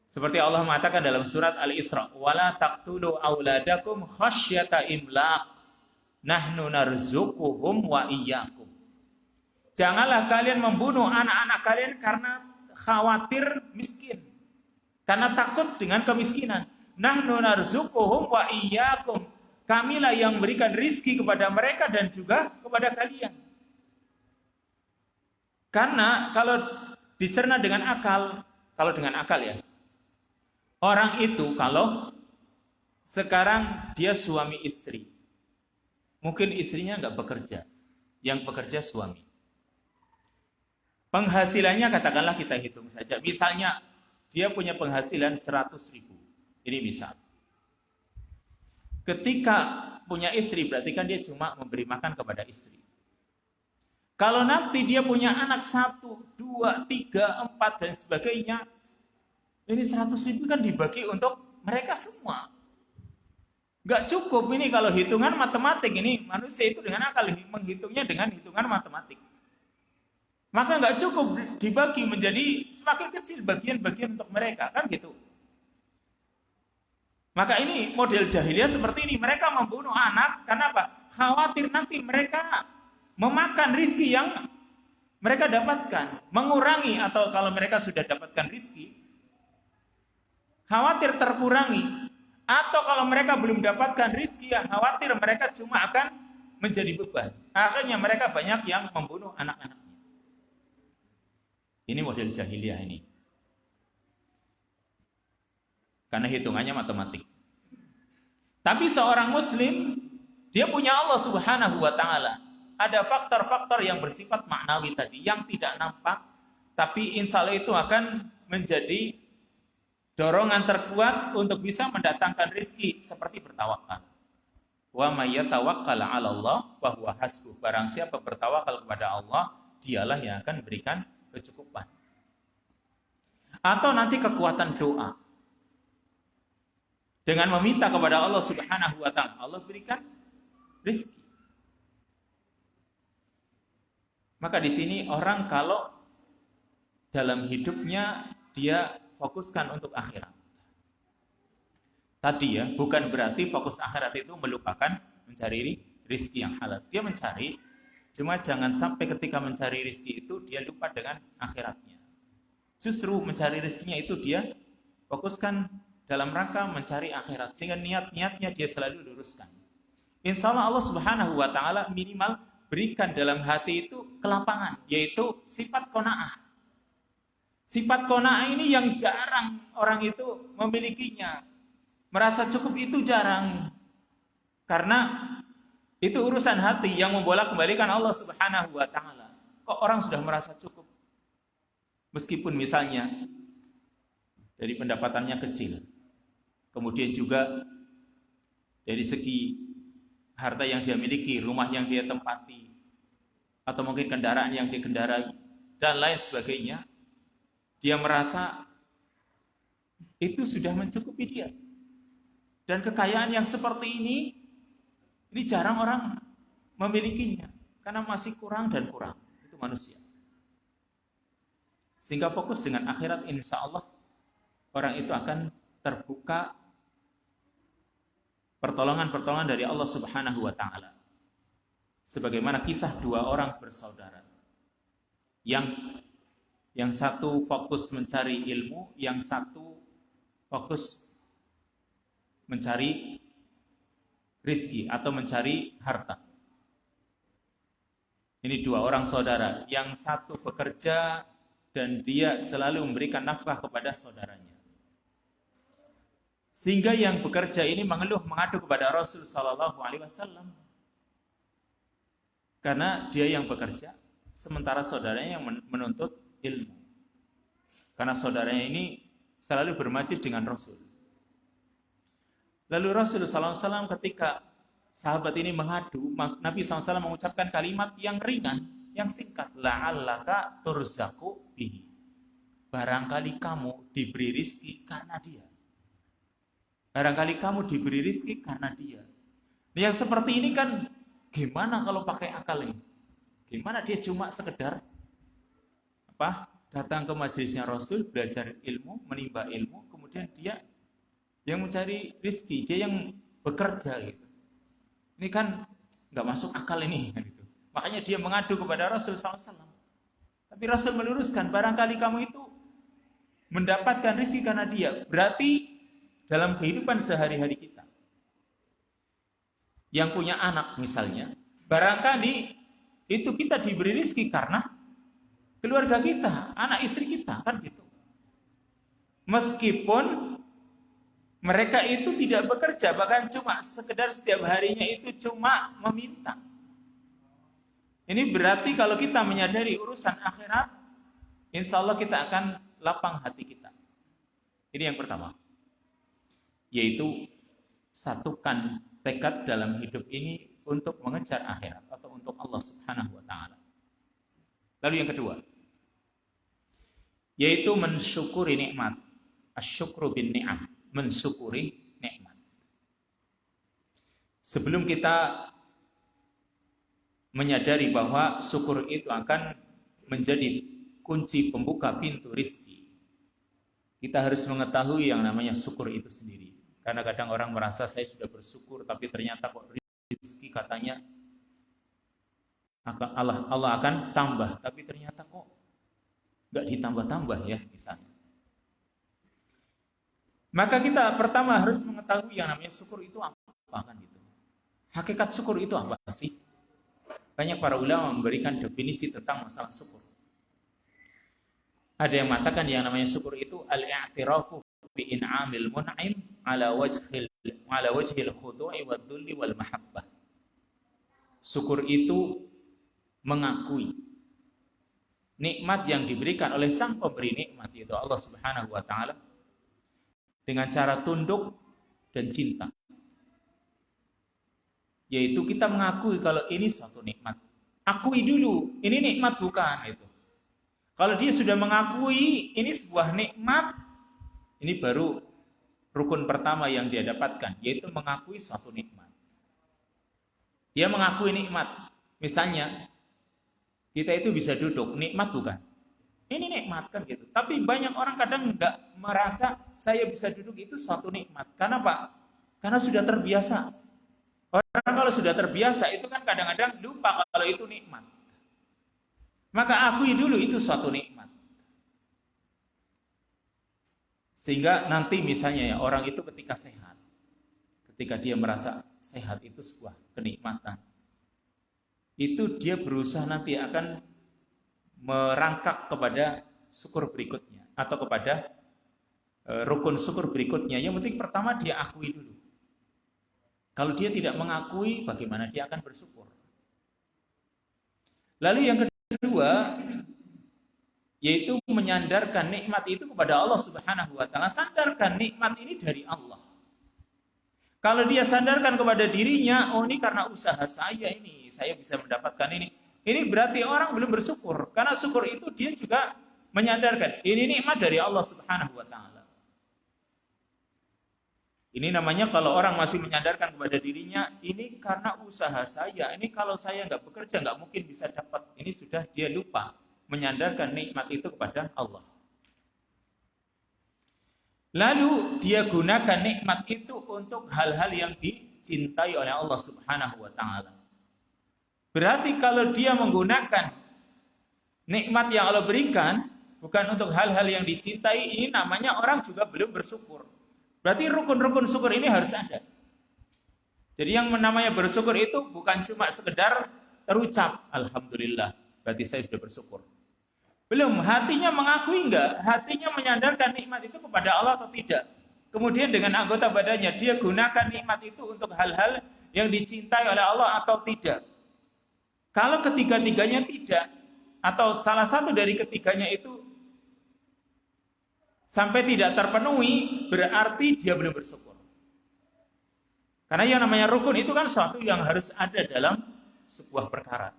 Seperti Allah mengatakan dalam surat Al-Isra, "Wala taqtulu auladakum khasyata imlaq, nahnu narzuquhum wa iyyakum." Janganlah kalian membunuh anak-anak kalian karena khawatir miskin, karena takut dengan kemiskinan. Nahnu narzuquhum wa iyyakum. Kamilah yang memberikan rizki kepada mereka dan juga kepada kalian. Karena kalau dicerna dengan akal, ya, orang itu kalau sekarang dia suami istri, mungkin istrinya nggak bekerja, yang bekerja suami. Penghasilannya katakanlah kita hitung saja, misalnya dia punya penghasilan 100.000, ini misal. Ketika punya istri berarti kan dia cuma memberi makan kepada istri. Kalau nanti dia punya anak 1, 2, 3, 4 dan sebagainya, ini 100.000 kan dibagi untuk mereka semua. Gak cukup ini kalau hitungan matematik, ini manusia itu dengan akal menghitungnya dengan hitungan matematik. Maka gak cukup dibagi menjadi semakin kecil bagian-bagian untuk mereka, kan gitu. Maka ini model jahiliyah seperti ini. Mereka membunuh anak, karena apa? Khawatir nanti mereka memakan rizki yang mereka dapatkan. Mengurangi, atau kalau mereka sudah dapatkan rizki, khawatir terkurangi. Atau kalau mereka belum dapatkan rizki, yang khawatir mereka cuma akan menjadi beban. Akhirnya mereka banyak yang membunuh anak-anaknya. Ini model jahiliyah ini. Karena hitungannya matematik. Tapi seorang muslim, dia punya Allah Subhanahu wa ta'ala. Ada faktor-faktor yang bersifat maknawi tadi, yang tidak nampak, tapi insya Allah itu akan menjadi dorongan terkuat untuk bisa mendatangkan rezeki seperti bertawakal. Wa may yatawakkal 'ala Allah fa huwa hasbuh. Barang siapa bertawakal kepada Allah, dialah yang akan memberikan kecukupan. Atau nanti kekuatan doa. Dengan meminta kepada Allah Subhanahu wa taala, Allah berikan rezeki. Maka di sini orang kalau dalam hidupnya dia fokuskan untuk akhirat. Tadi ya, bukan berarti fokus akhirat itu melupakan mencari rezeki yang halal. Dia mencari, cuma jangan sampai ketika mencari rezeki itu dia lupa dengan akhiratnya. Justru mencari rezekinya itu dia fokuskan dalam rangka mencari akhirat, sehingga niat-niatnya dia selalu luruskan. Insya Allah Subhanahu wa taala minimal berikan dalam hati itu kelapangan, yaitu sifat qanaah. Sifat qanaah ini yang jarang orang itu memilikinya. Merasa cukup itu jarang. Karena itu urusan hati yang membolak-balikan Allah Subhanahu wa taala. Kok orang sudah merasa cukup? Meskipun misalnya dari pendapatannya kecil. Kemudian juga dari segi harta yang dia miliki, rumah yang dia tempati, atau mungkin kendaraan yang dia kendarai, dan lain sebagainya. Dia merasa itu sudah mencukupi dia. Dan kekayaan yang seperti ini jarang orang memilikinya. Karena masih kurang dan kurang. Itu manusia. Sehingga fokus dengan akhirat, insya Allah orang itu akan terbuka pertolongan-pertolongan dari Allah Subhanahu wa taala. Sebagaimana kisah dua orang bersaudara. Yang satu fokus mencari ilmu, yang satu fokus mencari rizki atau mencari harta. Ini dua orang saudara. Yang satu bekerja dan dia selalu memberikan nafkah kepada saudaranya. Sehingga yang bekerja ini mengeluh mengadu kepada Rasul sallallahu alaihi wasallam. Karena dia yang bekerja, sementara saudaranya yang menuntut ilmu. Karena saudaranya ini selalu bermajlis dengan Rasul. Lalu Rasulullah SAW ketika sahabat ini mengadu, Nabi SAW mengucapkan kalimat yang ringan, yang singkat. La'allaka turzaku bihi. Barangkali kamu diberi rizki karena dia. Barangkali kamu diberi rizki karena dia. Yang seperti ini kan gimana kalau pakai akal ini? Gimana dia cuma sekedar datang ke majelisnya Rasul, belajar ilmu, menimba ilmu, kemudian dia yang mencari rizki, dia yang bekerja gitu. Ini kan nggak masuk akal ini. Gitu. Makanya dia mengadu kepada Rasul SAW. Tapi Rasul meluruskan, barangkali kamu itu mendapatkan rizki karena dia. Berarti dalam kehidupan sehari-hari kita, yang punya anak misalnya, barangkali itu kita diberi rizki karena keluarga kita, anak istri kita, kan gitu. Meskipun mereka itu tidak bekerja, bahkan cuma sekedar setiap harinya itu cuma meminta. Ini berarti kalau kita menyadari urusan akhirat, insya Allah kita akan lapang hati kita. Ini yang pertama. Yaitu satukan tekad dalam hidup ini untuk mengejar akhirat atau untuk Allah Subhanahu wa taala. Lalu yang kedua, yaitu mensyukuri nikmat. Asyukru bin ni'am. Mensyukuri nikmat. Sebelum kita menyadari bahwa syukur itu akan menjadi kunci pembuka pintu rizki, kita harus mengetahui yang namanya syukur itu sendiri. Karena kadang orang merasa saya sudah bersyukur, tapi ternyata kok rizki katanya Allah akan tambah, tapi ternyata kok nggak ditambah-tambah ya misalnya. Maka kita pertama harus mengetahui yang namanya syukur itu apa kan gitu. Hakikat syukur itu apa sih? Banyak para ulama memberikan definisi tentang masalah syukur. Ada yang mengatakan yang namanya syukur itu al-i'tirafu bi in'amil mun'im ala wajhil khudu'i wad dhulli wal mahabbah. Syukur itu mengakui nikmat yang diberikan oleh sang pemberi nikmat, yaitu Allah Subhanahu wa taala, dengan cara tunduk dan cinta. Yaitu kita mengakui kalau ini suatu nikmat. Akui dulu, ini nikmat bukan itu. Kalau dia sudah mengakui ini sebuah nikmat, ini baru rukun pertama yang dia dapatkan, yaitu mengakui suatu nikmat. Dia mengakui nikmat. Misalnya, kita itu bisa duduk, nikmat bukan? Ini nikmat kan gitu. Tapi banyak orang kadang nggak merasa saya bisa duduk itu suatu nikmat. Karena apa? Karena sudah terbiasa. Orang kalau sudah terbiasa itu kan kadang-kadang lupa kalau itu nikmat. Maka akui dulu itu suatu nikmat. Sehingga nanti misalnya ya orang itu ketika sehat, ketika dia merasa sehat itu sebuah kenikmatan, itu dia berusaha nanti akan merangkak kepada syukur berikutnya atau kepada rukun syukur berikutnya. Yang penting pertama dia akui dulu. Kalau dia tidak mengakui, bagaimana dia akan bersyukur? Lalu yang kedua, yaitu menyandarkan nikmat itu kepada Allah Subhanahu wa taala. Sandarkan nikmat ini dari Allah. Kalau dia sandarkan kepada dirinya, oh ini karena usaha saya ini, saya bisa mendapatkan ini. Ini berarti orang belum bersyukur. Karena syukur itu dia juga menyandarkan, ini nikmat dari Allah Subhanahu wa taala. Ini namanya kalau orang masih menyandarkan kepada dirinya, ini karena usaha saya, ini kalau saya nggak bekerja nggak mungkin bisa dapat. Ini sudah dia lupa menyandarkan nikmat itu kepada Allah. Lalu dia gunakan nikmat itu untuk hal-hal yang dicintai oleh Allah Subhanahu wa taala. Berarti kalau dia menggunakan nikmat yang Allah berikan bukan untuk hal-hal yang dicintai, ini namanya orang juga belum bersyukur. Berarti rukun-rukun syukur ini harus ada. Jadi yang namanya bersyukur itu bukan cuma sekedar terucap, alhamdulillah, berarti saya sudah bersyukur. Belum, hatinya mengakui enggak? Hatinya menyandarkan nikmat itu kepada Allah atau tidak? Kemudian dengan anggota badannya, dia gunakan nikmat itu untuk hal-hal yang dicintai oleh Allah atau tidak? Kalau ketiga-tiganya tidak, atau salah satu dari ketiganya itu sampai tidak terpenuhi, berarti dia belum bersyukur. Karena yang namanya rukun itu kan sesuatu yang harus ada dalam sebuah perkara.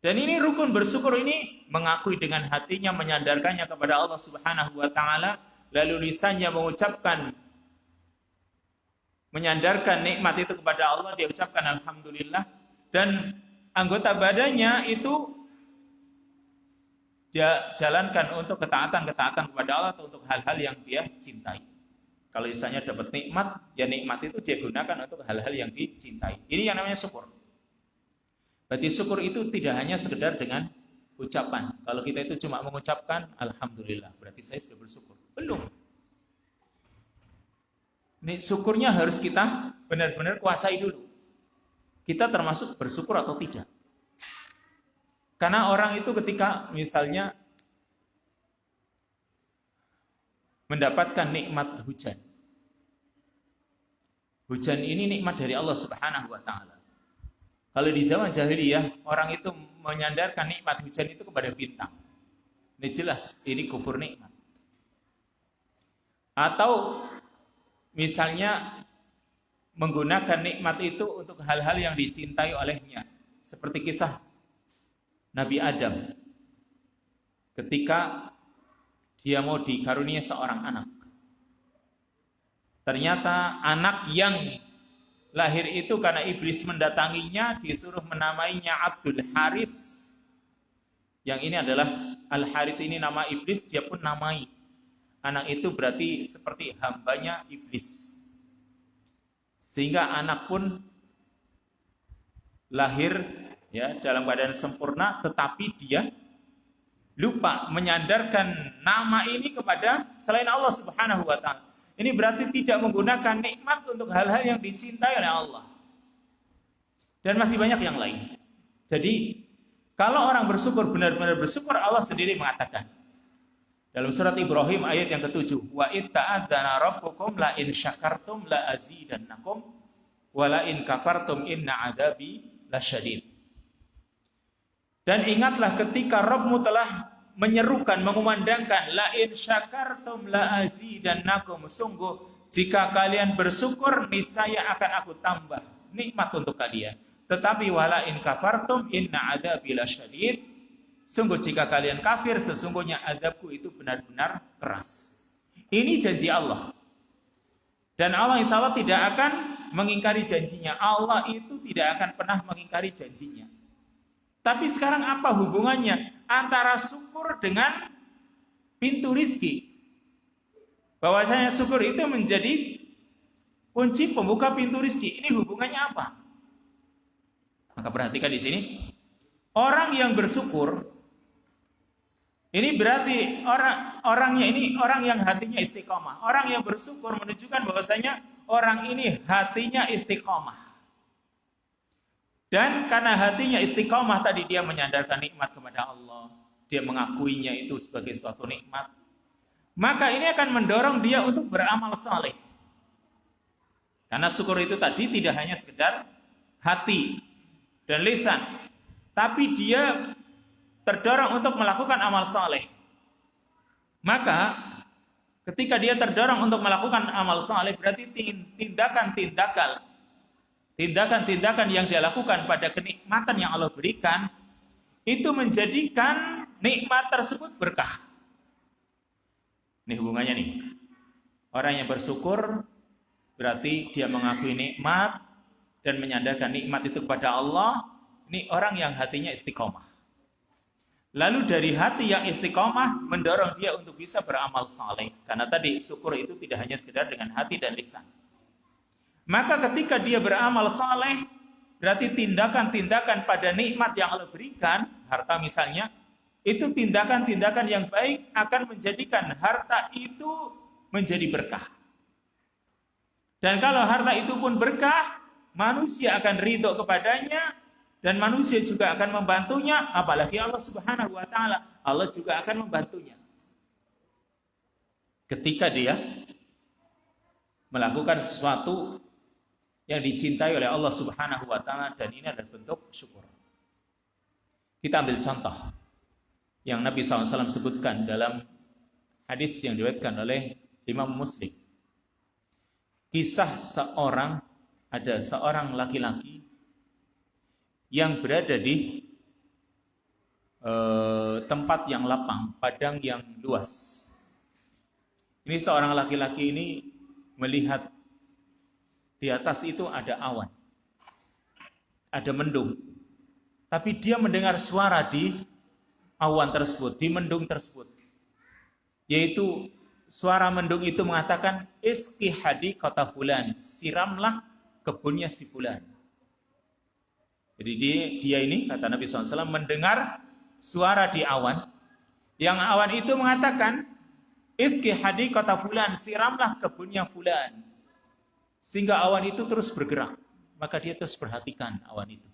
Dan ini rukun bersyukur ini mengakui dengan hatinya, menyandarkannya kepada Allah Subhanahu wa taala, lalu lisannya mengucapkan, menyandarkan nikmat itu kepada Allah, dia ucapkan alhamdulillah, dan anggota badannya itu dia jalankan untuk ketaatan-ketaatan kepada Allah atau untuk hal-hal yang dia cintai. Kalau misalnya dapat nikmat, ya nikmat itu dia gunakan untuk hal-hal yang dicintai. Ini yang namanya syukur. Berarti syukur itu tidak hanya sekedar dengan ucapan. Kalau kita itu cuma mengucapkan alhamdulillah, berarti saya sudah bersyukur. Belum. Ini syukurnya harus kita benar-benar kuasai dulu. Kita termasuk bersyukur atau tidak. Karena orang itu ketika misalnya mendapatkan nikmat hujan. Hujan ini nikmat dari Allah Subhanahu wa taala. Kalau di zaman jahiliyah, orang itu menyandarkan nikmat hujan itu kepada bintang. Ini jelas, ini kufur nikmat. Atau misalnya menggunakan nikmat itu untuk hal-hal yang dicintai olehnya. Seperti kisah Nabi Adam. Ketika dia mau dikaruniai seorang anak. Ternyata anak yang lahir itu karena iblis mendatanginya, disuruh menamainya Abdul Haris. Yang ini adalah Al-Haris, ini nama iblis, dia pun namai. Anak itu berarti seperti hambanya iblis. Sehingga anak pun lahir ya dalam keadaan sempurna, tetapi dia lupa menyandarkan nama ini kepada selain Allah Subhanahu wa taala. Ini berarti tidak menggunakan nikmat untuk hal-hal yang dicintai oleh Allah. Dan masih banyak yang lain. Jadi, kalau orang bersyukur, benar-benar bersyukur, Allah sendiri mengatakan. Dalam surat Ibrahim ayat yang ke-7. Wa itta'adzana rabbukum la in syakartum la azidannakum wa la in kafartum inna adabi lasyadid. Dan ingatlah ketika Rabbmu telah menyerukan, mengumandangkan, la in syakartum la azidannakum, sungguh jika kalian bersyukur niscaya akan aku tambah nikmat untuk kalian. Tetapi wala in kafartum inna adzabi lasyadid, sungguh jika kalian kafir sesungguhnya azabku itu benar-benar keras. Ini janji Allah. Dan Allah insya Allah tidak akan mengingkari janjinya. Allah itu tidak akan pernah mengingkari janjinya. Tapi sekarang apa hubungannya antara syukur dengan pintu rizki? Bahwasanya syukur itu menjadi kunci pembuka pintu rizki. Ini hubungannya apa? Maka perhatikan di sini. Orang yang bersyukur, ini berarti orangnya ini orang yang hatinya istiqomah. Orang yang bersyukur menunjukkan bahwasanya orang ini hatinya istiqomah. Dan karena hatinya istiqomah tadi, dia menyandarkan nikmat kepada Allah, dia mengakuinya itu sebagai suatu nikmat, maka ini akan mendorong dia untuk beramal saleh. Karena syukur itu tadi tidak hanya sekedar hati dan lisan, tapi dia terdorong untuk melakukan amal saleh. Maka ketika dia terdorong untuk melakukan amal saleh, berarti tindakan-tindakan yang dia lakukan pada kenikmatan yang Allah berikan itu menjadikan nikmat tersebut berkah. Ini hubungannya nih. Orang yang bersyukur berarti dia mengakui nikmat dan menyandarkan nikmat itu kepada Allah. Ini orang yang hatinya istiqomah. Lalu dari hati yang istiqomah mendorong dia untuk bisa beramal saleh. Karena tadi syukur itu tidak hanya sekedar dengan hati dan lisan. Maka ketika dia beramal saleh, berarti tindakan-tindakan pada nikmat yang Allah berikan, harta misalnya, itu tindakan-tindakan yang baik akan menjadikan harta itu menjadi berkah. Dan kalau harta itu pun berkah, manusia akan ridho kepadanya, dan manusia juga akan membantunya, apalagi Allah Subhanahu wa Ta'ala, Allah juga akan membantunya. Ketika dia melakukan sesuatu yang dicintai oleh Allah Subhanahu wa Ta'ala, dan ini adalah bentuk syukur. Kita ambil contoh yang Nabi SAW sebutkan dalam hadis yang diriwayatkan oleh Imam Muslim. Kisah ada seorang laki-laki yang berada di tempat yang lapang, padang yang luas. Ini seorang laki-laki ini melihat di atas itu ada awan, ada mendung. Tapi dia mendengar suara di awan tersebut, di mendung tersebut. Yaitu suara mendung itu mengatakan, "Iski hadiqata fulan," siramlah kebunnya si fulan. Jadi dia ini, kata Nabi SAW, mendengar suara di awan. Yang awan itu mengatakan, "Iski hadiqata fulan," siramlah kebunnya fulan. Sehingga awan itu terus bergerak. Maka dia terus perhatikan awan itu.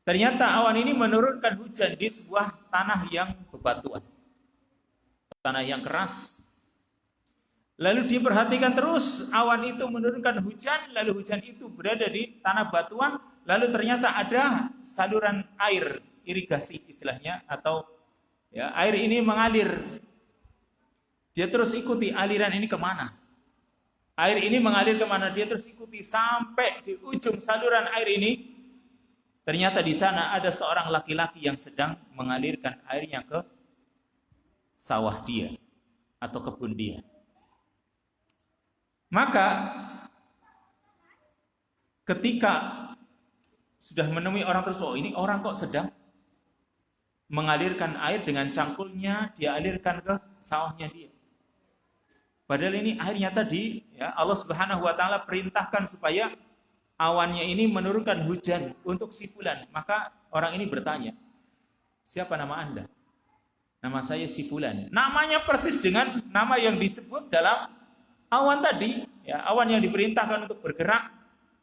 Ternyata awan ini menurunkan hujan di sebuah tanah yang bebatuan. Tanah yang keras. Lalu dia perhatikan terus awan itu menurunkan hujan. Lalu hujan itu berada di tanah batuan. Lalu ternyata ada saluran air, irigasi istilahnya. Atau ya, air ini mengalir. Dia terus ikuti aliran ini kemana. Air ini mengalir kemana, dia terus ikuti sampai di ujung saluran air ini. Ternyata di sana ada seorang laki-laki yang sedang mengalirkan airnya ke sawah dia atau kebun dia. Maka ketika sudah menemui orang tersebut, oh ini orang kok sedang mengalirkan air dengan cangkulnya, dia alirkan ke sawahnya dia. Padahal ini airnya tadi, ya, Allah Subhanahu wa Ta'ala perintahkan supaya awannya ini menurunkan hujan untuk si fulan. Maka orang ini bertanya, "Siapa nama Anda?" "Nama saya si fulan." Namanya persis dengan nama yang disebut dalam awan tadi, ya, awan yang diperintahkan untuk bergerak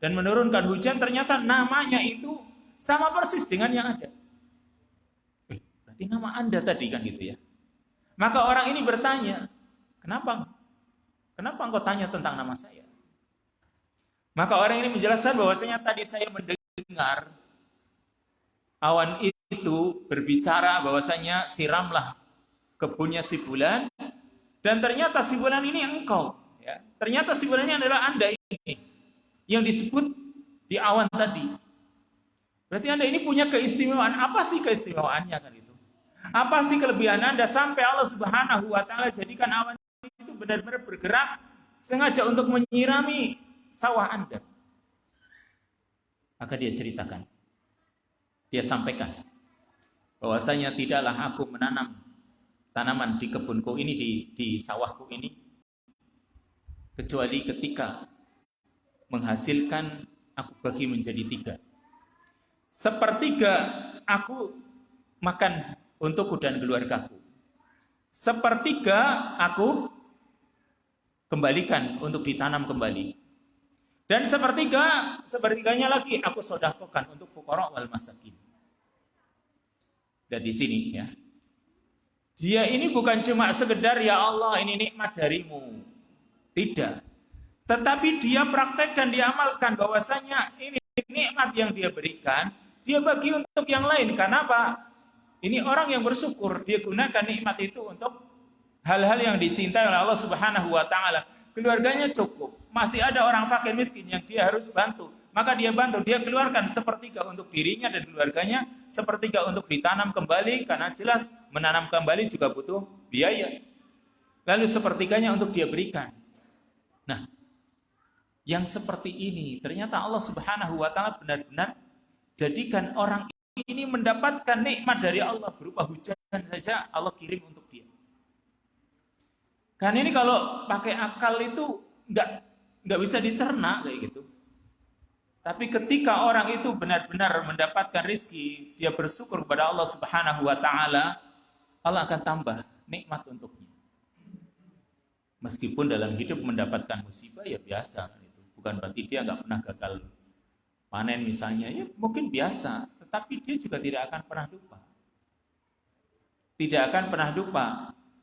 dan menurunkan hujan, ternyata namanya itu sama persis dengan yang ada. Berarti nama Anda tadi kan gitu ya. Maka orang ini bertanya, "Kenapa engkau tanya tentang nama saya?" Maka orang ini menjelaskan bahwasanya tadi saya mendengar awan itu itu berbicara bahwasanya siramlah kebunnya si fulan, dan ternyata si fulan ini engkau, ya. Ternyata si fulan ini adalah Anda ini yang disebut di awan tadi. Berarti Anda ini punya keistimewaan. Apa sih keistimewaannya kan itu? Apa sih kelebihan Anda sampai Allah Subhanahu wa taala jadikan awan itu benar-benar bergerak sengaja untuk menyirami sawah Anda? Maka dia ceritakan. Dia sampaikan bahwasanya tidaklah aku menanam tanaman di kebunku ini, di sawahku ini, kecuali ketika menghasilkan aku bagi menjadi 3. Sepertiga aku makan untukku dan keluargaku. Sepertiga aku kembalikan untuk ditanam kembali. Dan sepertiganya lagi aku sedekahkan untuk fuqara wal masakin. Dan di sini ya, dia ini bukan cuma sekedar ya Allah ini nikmat darimu. Tidak. Tetapi dia praktekkan, dia amalkan bahwasanya ini nikmat yang dia berikan, dia bagi untuk yang lain. Karena apa? Ini orang yang bersyukur, dia gunakan nikmat itu untuk hal-hal yang dicintai oleh Allah Subhanahu wa taala. Keluarganya cukup, masih ada orang fakir miskin yang dia harus bantu, maka dia bantu, dia keluarkan sepertiga untuk dirinya dan keluarganya, sepertiga untuk ditanam kembali, karena jelas menanam kembali juga butuh biaya. Lalu sepertiganya untuk dia berikan. Nah, yang seperti ini ternyata Allah Subhanahu wa taala benar-benar jadikan orang ini mendapatkan nikmat dari Allah berupa hujan saja Allah kirim untuk dia. Kan ini kalau pakai akal itu nggak bisa dicerna kayak gitu. Tapi ketika orang itu benar-benar mendapatkan rizki, dia bersyukur kepada Allah Subhanahu wa taala, Allah akan tambah nikmat untuknya. Meskipun dalam hidup mendapatkan musibah ya biasa, bukan berarti dia nggak pernah gagal panen misalnya, ya mungkin biasa, tetapi dia juga tidak akan pernah lupa. Tidak akan pernah lupa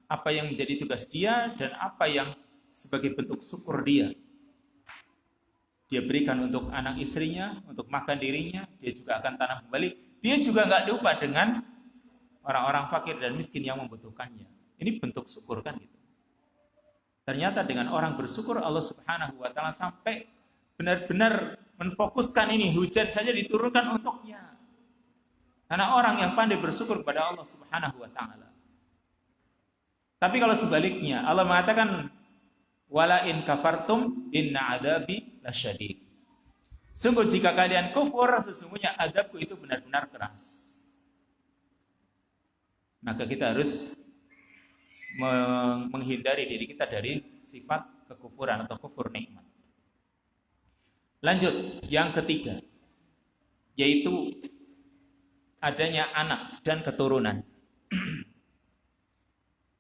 apa yang menjadi tugas dia dan apa yang sebagai bentuk syukur dia. Dia berikan untuk anak istrinya, untuk makan dirinya, dia juga akan tanam kembali. Dia juga nggak lupa dengan orang-orang fakir dan miskin yang membutuhkannya. Ini bentuk syukur kan gitu. Ternyata dengan orang bersyukur Allah Subhanahu wa taala sampai benar-benar menfokuskan ini, hujan saja diturunkan untuknya. Karena orang yang pandai bersyukur kepada Allah Subhanahu wa taala. Tapi kalau sebaliknya, Allah mengatakan wala in kafartum inna adabi lasyadid. Sungguh jika kalian kufur, sesungguhnya adabku itu benar-benar keras. Maka kita harus menghindari diri kita dari sifat kekufuran atau kufur nikmat. Lanjut, yang ketiga, yaitu adanya anak dan keturunan.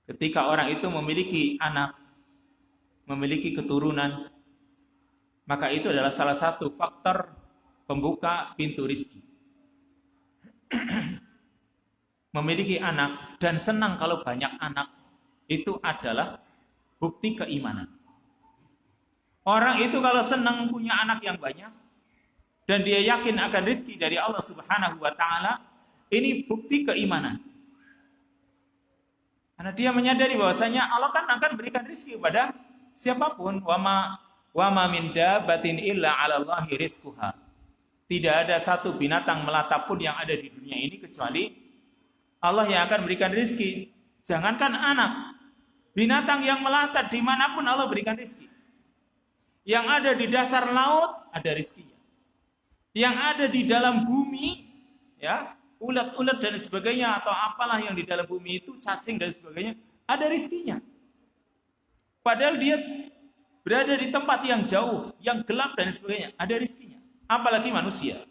Ketika orang itu memiliki anak, memiliki keturunan, maka itu adalah salah satu faktor pembuka pintu rizki. Memiliki anak dan senang kalau banyak anak, itu adalah bukti keimanan. Orang itu kalau senang punya anak yang banyak, dan dia yakin akan rizki dari Allah Subhanahu wa ta'ala, ini bukti keimanan. Karena dia menyadari bahwasanya Allah kan akan berikan rizki kepada siapapun. Wa ma min dabbatin illa 'ala Allahi rizquha. Tidak ada satu binatang melata pun yang ada di dunia ini kecuali Allah yang akan berikan rizki. Jangankan anak, binatang yang melata dimanapun Allah berikan rizki. Yang ada di dasar laut ada rizkinya. Yang ada di dalam bumi, ya, ulat-ulat dan sebagainya atau apalah yang di dalam bumi itu, cacing dan sebagainya, ada rizkinya. Padahal dia berada di tempat yang jauh, yang gelap dan sebagainya, ada rizkinya. Apalagi manusia.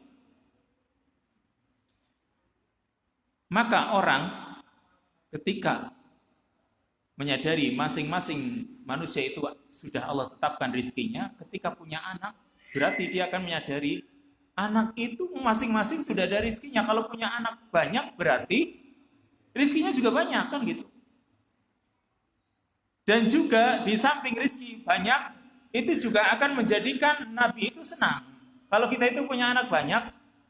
Maka orang ketika menyadari masing-masing manusia itu sudah Allah tetapkan rizkinya, ketika punya anak, berarti dia akan menyadari anak itu masing-masing sudah ada rizkinya. Kalau punya anak banyak berarti rizkinya juga banyak kan gitu. Dan juga di samping rizki banyak, itu juga akan menjadikan Nabi itu senang. Kalau kita itu punya anak banyak,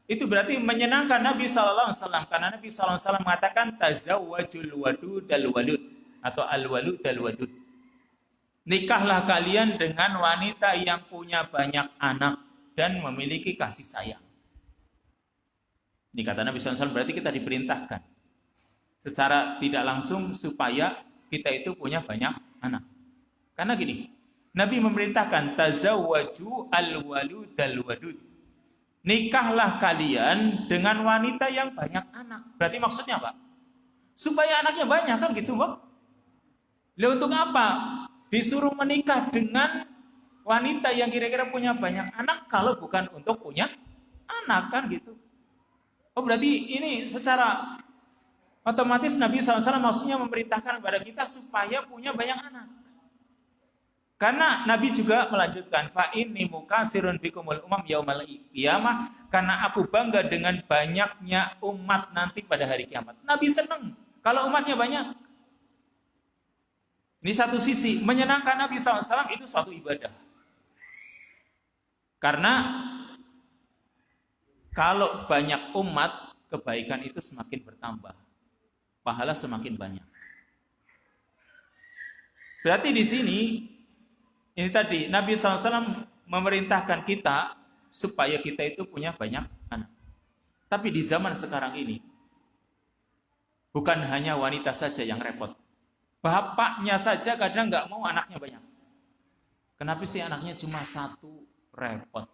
Itu berarti menyenangkan Nabi SAW. Karena Nabi SAW mengatakan tazawwajul wadud al walud atau al walud al wadud. Nikahlah kalian dengan wanita yang punya banyak anak dan memiliki kasih sayang. Ini kata Nabi SAW, berarti kita diperintahkan secara tidak langsung supaya kita itu punya banyak anak. Karena gini, Nabi memerintahkan tazawwaju al-walud al-wadud. Nikahlah kalian dengan wanita yang banyak anak. Berarti maksudnya apa? Supaya anaknya banyak kan gitu, Bang? Lalu untuk apa? Disuruh menikah dengan wanita yang kira-kira punya banyak anak kalau bukan untuk punya anak kan gitu. Oh berarti ini secara otomatis Nabi SAW maksudnya memerintahkan kepada kita supaya punya banyak anak. Karena Nabi juga melanjutkan fa inni mukasirun bikumul umam yaumal qiyamah, karena aku bangga dengan banyaknya umat nanti pada hari kiamat. Nabi senang kalau umatnya banyak. Ini satu sisi, menyenangkan Nabi SAW itu suatu ibadah. Karena kalau banyak umat, kebaikan itu semakin bertambah. Pahala semakin banyak. Berarti di sini, ini tadi, Nabi SAW memerintahkan kita supaya kita itu punya banyak anak. Tapi di zaman sekarang ini, bukan hanya wanita saja yang repot. Bapaknya saja kadang nggak mau anaknya banyak. Kenapa sih anaknya cuma satu? Repot.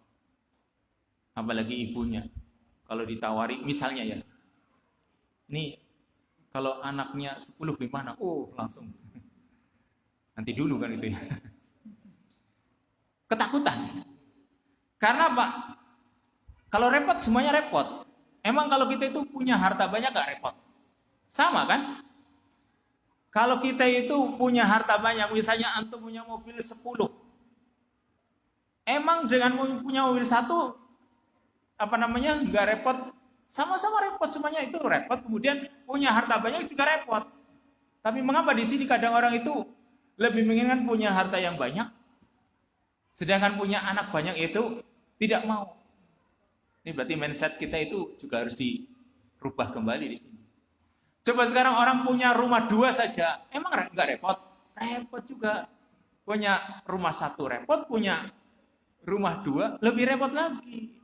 Apalagi ibunya. Kalau ditawari, misalnya ya. Ini kalau anaknya 10 gimana? Oh langsung. Nanti dulu kan itu ya. Ketakutan. Karena apa? Kalau repot semuanya repot. Emang kalau kita itu punya harta banyak gak repot? Sama kan? Kalau kita itu punya harta banyak, misalnya antum punya mobil 10. Emang dengan punya mobil 1, nggak repot? Sama-sama repot, semuanya itu repot. Kemudian punya harta banyak juga repot. Tapi mengapa di sini kadang orang itu lebih menginginkan punya harta yang banyak, sedangkan punya anak banyak itu tidak mau. Ini berarti mindset kita itu juga harus dirubah kembali di sini. Coba sekarang orang punya rumah 2 saja, emang nggak repot? Repot juga. Punya rumah 1 repot, punya rumah 2 lebih repot lagi.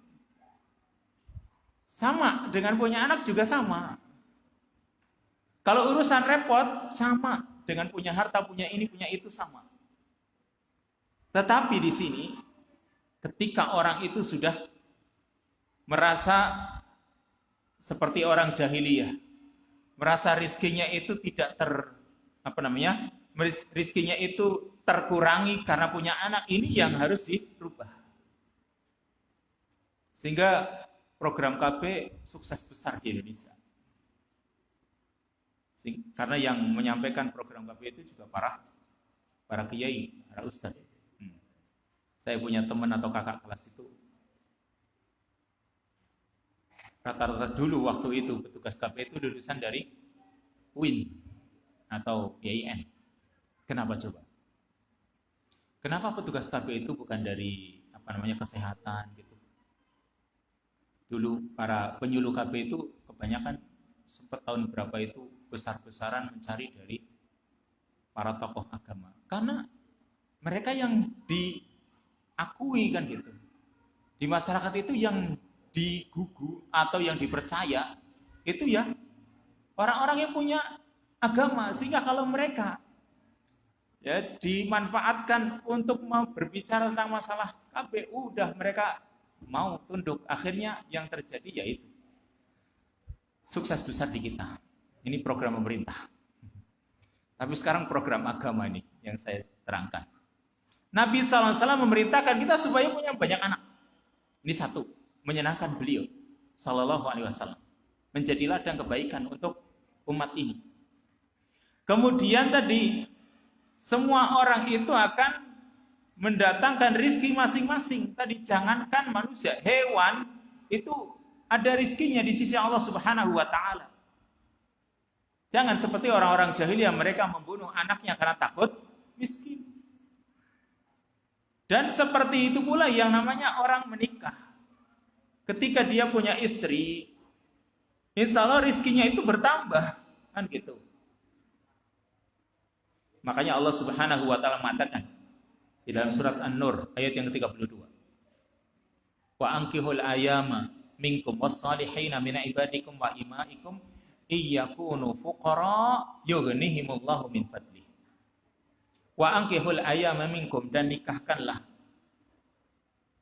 Sama, dengan punya anak juga sama. Kalau urusan repot, sama. Dengan punya harta, punya ini, punya itu, sama. Tetapi di sini, ketika orang itu sudah merasa seperti orang jahiliyah, merasa rizkinya itu tidak rizkinya itu terkurangi karena punya anak, ini yang harus dirubah. Sehingga program KB sukses besar di Indonesia. Karena yang menyampaikan program KB itu juga para kiai, para ustadz. Saya punya teman atau kakak kelas itu, rata-rata dulu waktu itu petugas KB itu lulusan dari UIN atau IAIN. Kenapa coba? Kenapa petugas KB itu bukan dari kesehatan gitu? Dulu para penyuluh KB itu kebanyakan sempat tahun berapa itu besar-besaran mencari dari para tokoh agama. Karena mereka yang diakui kan gitu. Di masyarakat itu yang digugu atau yang dipercaya itu ya orang-orang yang punya agama, sehingga kalau mereka ya dimanfaatkan untuk mau berbicara tentang masalah KB, udah mereka mau tunduk. Akhirnya yang terjadi yaitu sukses besar di kita. Ini program pemerintah. Tapi sekarang program agama ini yang saya terangkan. Nabi SAW memerintahkan kita supaya punya banyak anak. Ini satu, menyenangkan beliau SAW, menjadi ladang kebaikan untuk umat ini. Kemudian tadi semua orang itu akan mendatangkan rizki masing-masing. Tadi jangankan manusia, hewan itu ada rizkinya di sisi Allah Subhanahu wa Ta'ala. Jangan seperti orang-orang jahiliyah, mereka membunuh anaknya karena takut miskin. Dan seperti itu pula yang namanya orang menikah. ketika dia punya istri, insya Allah rizkinya itu bertambah, kan gitu. Makanya Allah Subhanahu wa taala mengatakan di dalam surat An-Nur ayat yang ke-32. Wa ankihul ayama minkum was-salihina min ibadikum wa imaikum iyakunu fuqara yughnihimullahu min fadli. Wa ankihul ayama minkum, dan nikahkanlah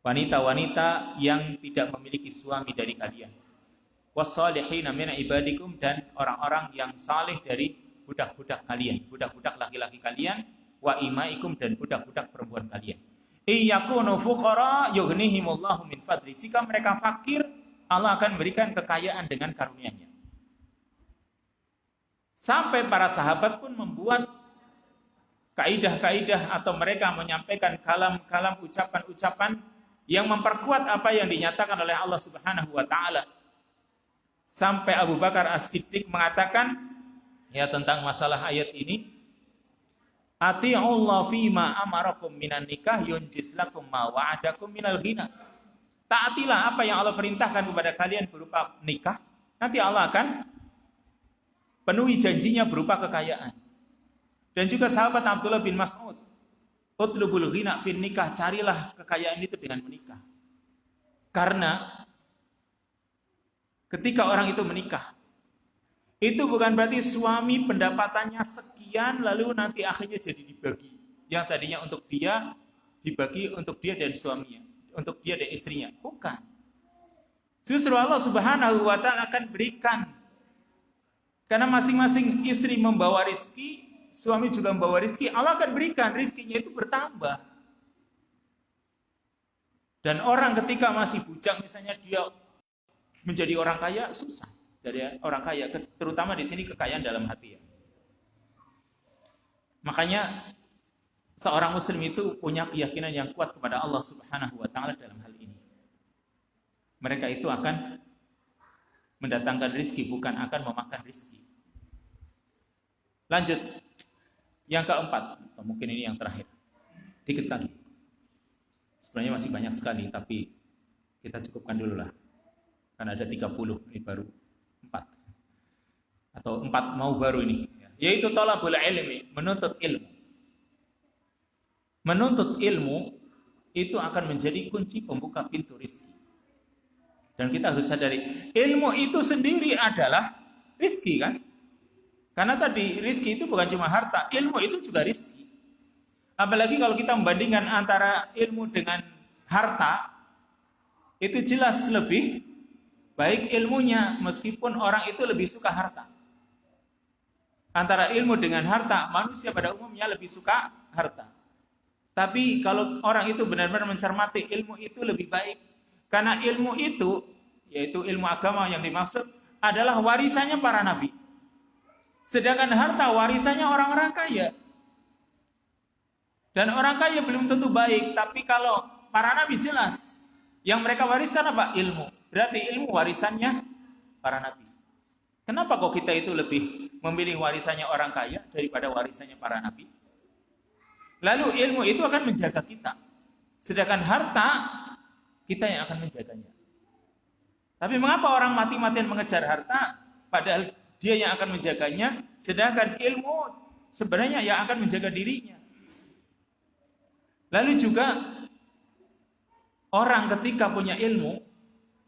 wanita-wanita yang tidak memiliki suami dari kalian. Was-salihina min ibadikum, dan orang-orang yang saleh dari budak-budak kalian, budak-budak laki-laki kalian, wa imaikum, dan budak-budak perempuan kalian. Iyakunu fuqara yughnihimullahu min fadli. Jika mereka fakir, Allah akan berikan kekayaan dengan karunia-Nya. Sampai para sahabat pun membuat kaidah-kaidah atau mereka menyampaikan kalam-kalam, ucapan-ucapan yang memperkuat apa yang dinyatakan oleh Allah Subhanahu wa taala. Sampai Abu Bakar As-Siddiq mengatakan ya tentang masalah ayat ini, ati'ullah fima amarakum minan nikah yunjis lakum ma wa'adakum minal ghina. Taatilah apa yang Allah perintahkan kepada kalian berupa nikah, nanti Allah akan penuhi janjinya berupa kekayaan. Dan juga sahabat Abdullah bin Mas'ud, utlubul ghina fin nikah, carilah kekayaan itu dengan menikah. Karena ketika orang itu menikah, itu bukan berarti suami pendapatannya sekian lalu nanti akhirnya jadi dibagi. Yang tadinya untuk dia dibagi untuk dia dan suaminya, untuk dia dan istrinya. Bukan. Justru Allah Subhanahu wa taala akan berikan. Karena masing-masing istri membawa rizki, suami juga membawa rizki, Allah akan berikan rizkinya itu bertambah. Dan orang ketika masih bujang, misalnya dia menjadi orang kaya, susah. Jadi orang kaya, terutama di sini kekayaan dalam hati ya. Makanya seorang muslim itu punya keyakinan yang kuat kepada Allah Subhanahu wa taala dalam hal ini. Mereka itu akan mendatangkan rizki, bukan akan memakan rizki. Lanjut. Yang keempat, atau mungkin ini yang terakhir. Dikit lagi. Sebenarnya masih banyak sekali, tapi kita cukupkan dulu lah. Karena ada 30, ini baru 4. Atau 4 mau baru ini. Yaitu talabul ilmi, menuntut ilmu. Menuntut ilmu itu akan menjadi kunci pembuka pintu rizki. Dan kita harus sadari, ilmu itu sendiri adalah rizki kan? Karena tadi rizki itu bukan cuma harta, ilmu itu juga rizki. Apalagi kalau kita membandingkan antara ilmu dengan harta, itu jelas lebih baik ilmunya, meskipun orang itu lebih suka harta. Antara ilmu dengan harta, manusia pada umumnya lebih suka harta. Tapi kalau orang itu benar-benar mencermati, ilmu itu lebih baik. Karena ilmu itu, yaitu ilmu agama yang dimaksud, adalah warisannya para nabi. Sedangkan harta warisannya orang-orang kaya. Dan orang kaya belum tentu baik, tapi kalau para nabi jelas, yang mereka wariskan apa? Ilmu. Berarti ilmu warisannya para nabi. Kenapa kok kita itu lebih memilih warisannya orang kaya daripada warisannya para nabi? Lalu ilmu itu akan menjaga kita. Sedangkan harta, kita yang akan menjaganya. Tapi mengapa orang mati-matian mengejar harta, padahal dia yang akan menjaganya, sedangkan ilmu sebenarnya yang akan menjaga dirinya. Lalu juga orang ketika punya ilmu,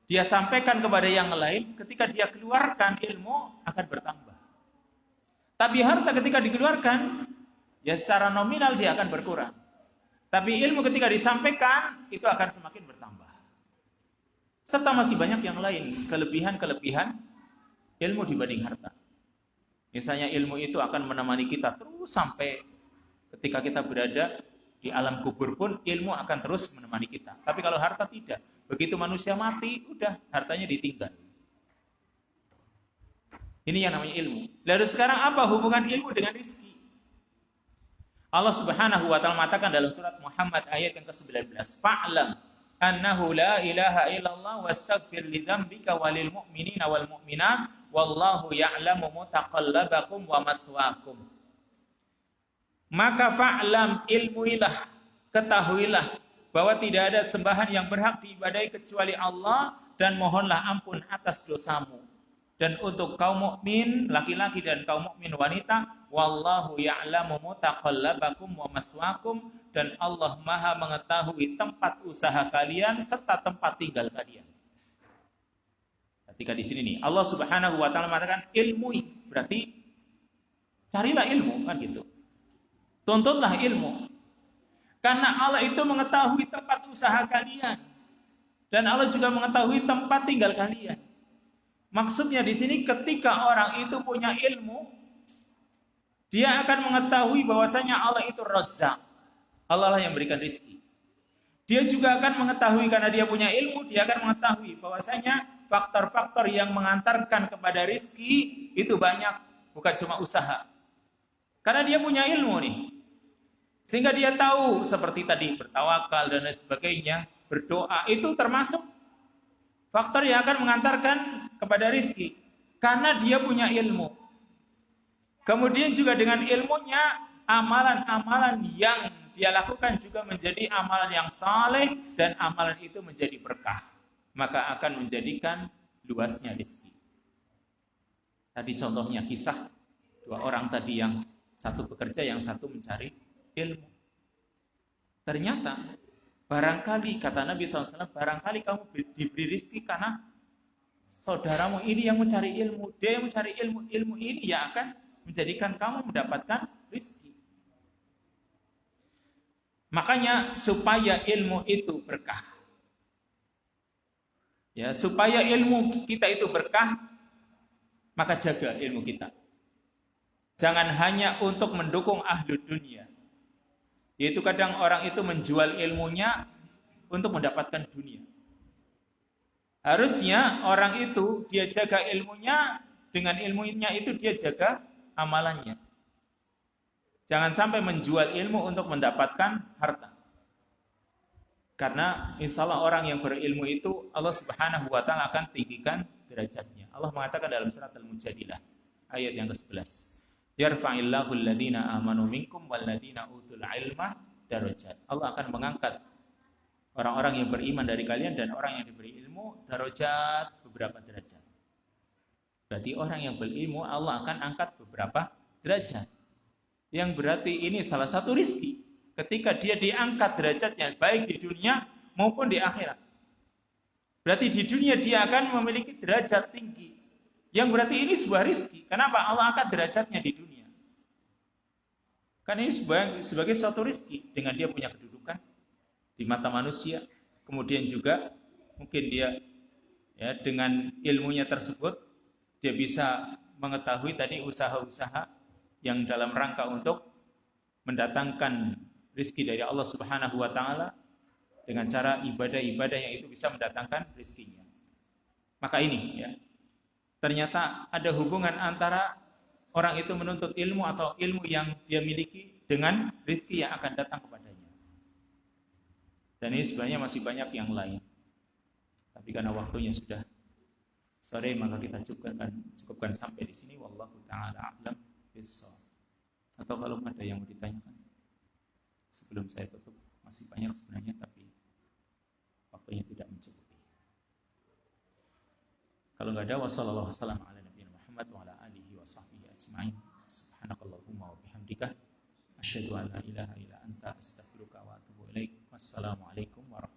dia sampaikan kepada yang lain, ketika dia keluarkan ilmu akan bertambah. Tapi harta ketika dikeluarkan, ya secara nominal dia akan berkurang. Tapi ilmu ketika disampaikan, itu akan semakin bertambah. Serta masih banyak yang lain, kelebihan-kelebihan ilmu dibanding harta. Misalnya ilmu itu akan menemani kita terus sampai ketika kita berada di alam kubur pun ilmu akan terus menemani kita. Tapi kalau harta tidak. Begitu manusia mati, udah hartanya ditinggal. Ini yang namanya ilmu. Lalu sekarang apa hubungan ilmu dengan rizki? Allah Subhanahu wa taala mengatakan dalam surat Muhammad ayat yang ke-19, fa'lam annahu la ilaha illallah wastaghfir li dzambika walil mu'minina wal mu'minat wallahu ya'lamu mutaqallabakum wa maswaakum. Maka fa'lam, ilmuilah, ketahuilah bahwa tidak ada sembahan yang berhak diibadahi kecuali Allah, dan mohonlah ampun atas dosamu. Dan untuk kaum mukmin laki-laki dan kaum mukmin wanita, wallahu ya'lamu mutaqallabakum wa maswaakum, dan Allah Maha mengetahui tempat usaha kalian serta tempat tinggal kalian. Ketika di sini nih Allah Subhanahu wa taala mengatakan ilmui, berarti carilah ilmu kan gitu. Tuntutlah ilmu. Karena Allah itu mengetahui tempat usaha kalian dan Allah juga mengetahui tempat tinggal kalian. Maksudnya di sini ketika orang itu punya ilmu, dia akan mengetahui bahwasanya Allah itu Razzaq. Allah lah yang berikan rezeki. Dia juga akan mengetahui karena dia punya ilmu, dia akan mengetahui bahwasanya faktor-faktor yang mengantarkan kepada rezeki itu banyak, bukan cuma usaha. Karena dia punya ilmu nih. Sehingga dia tahu seperti tadi bertawakal dan lain sebagainya, berdoa itu termasuk faktor yang akan mengantarkan kepada rizki. Karena dia punya ilmu. Kemudian juga dengan ilmunya, amalan-amalan yang dia lakukan juga menjadi amalan yang saleh dan amalan itu menjadi berkah. Maka akan menjadikan luasnya rizki. Tadi contohnya kisah dua orang tadi yang satu bekerja, yang satu mencari ilmu. Ternyata barangkali kata Nabi SAW, barangkali kamu diberi rizki karena saudaramu ini yang mencari ilmu, dia yang mencari ilmu, ilmu ini yang akan menjadikan kamu mendapatkan rizki. Makanya supaya ilmu itu berkah, ya, supaya ilmu kita itu berkah, maka jaga ilmu kita. Jangan hanya untuk mendukung ahlu dunia. Yaitu kadang orang itu menjual ilmunya untuk mendapatkan dunia. Harusnya orang itu dia jaga ilmunya, dengan ilmunya itu dia jaga amalannya. Jangan sampai menjual ilmu untuk mendapatkan harta. Karena insya Allah orang yang berilmu itu Allah Subhanahu wa ta'ala akan tinggikan derajatnya. Allah mengatakan dalam surat Al-Mujadilah ayat yang ke-11. Yarfa'illahu alladhina amanu minkum walladhina utul ilma darajat. Allah akan mengangkat orang-orang yang beriman dari kalian dan orang yang diberi ilmu darajat, beberapa derajat. Berarti orang yang berilmu Allah akan angkat beberapa derajat. Yang berarti ini salah satu rizki. Ketika dia diangkat derajatnya baik di dunia maupun di akhirat. Berarti di dunia dia akan memiliki derajat tinggi. Yang berarti ini sebuah rizki. Kenapa? Allah angkat derajatnya di dunia. Kan ini sebagai suatu rizki. Dengan dia punya kedudukan di mata manusia. Kemudian juga mungkin dia ya, dengan ilmunya tersebut dia bisa mengetahui tadi usaha-usaha yang dalam rangka untuk mendatangkan rizki dari Allah Subhanahu wa ta'ala dengan cara ibadah-ibadah yang itu bisa mendatangkan rizkinya. Maka ini ya, ternyata ada hubungan antara orang itu menuntut ilmu atau ilmu yang dia miliki dengan rizki yang akan datang kepadanya. Dan ini sebenarnya masih banyak yang lain. Tapi karena waktunya sudah sore, maka kita cukupkan sampai di sini. Wallahu ta'ala a'lam bissawab. Atau kalau ada yang mau ditanyakan sebelum saya tutup, masih banyak sebenarnya, tapi waktunya tidak mencukupi. Kalau nggak ada, wassalamualaikum warahmatullahi wabarakatuh wa ala alihi wa sahbihi ajma'in. Subhanakallahumma wa bihamdika asyhadu an la ilaha illa anta astaghfiruka wa atubu ilaik. Wassalamualaikum warahmatullahi wabarakatuh.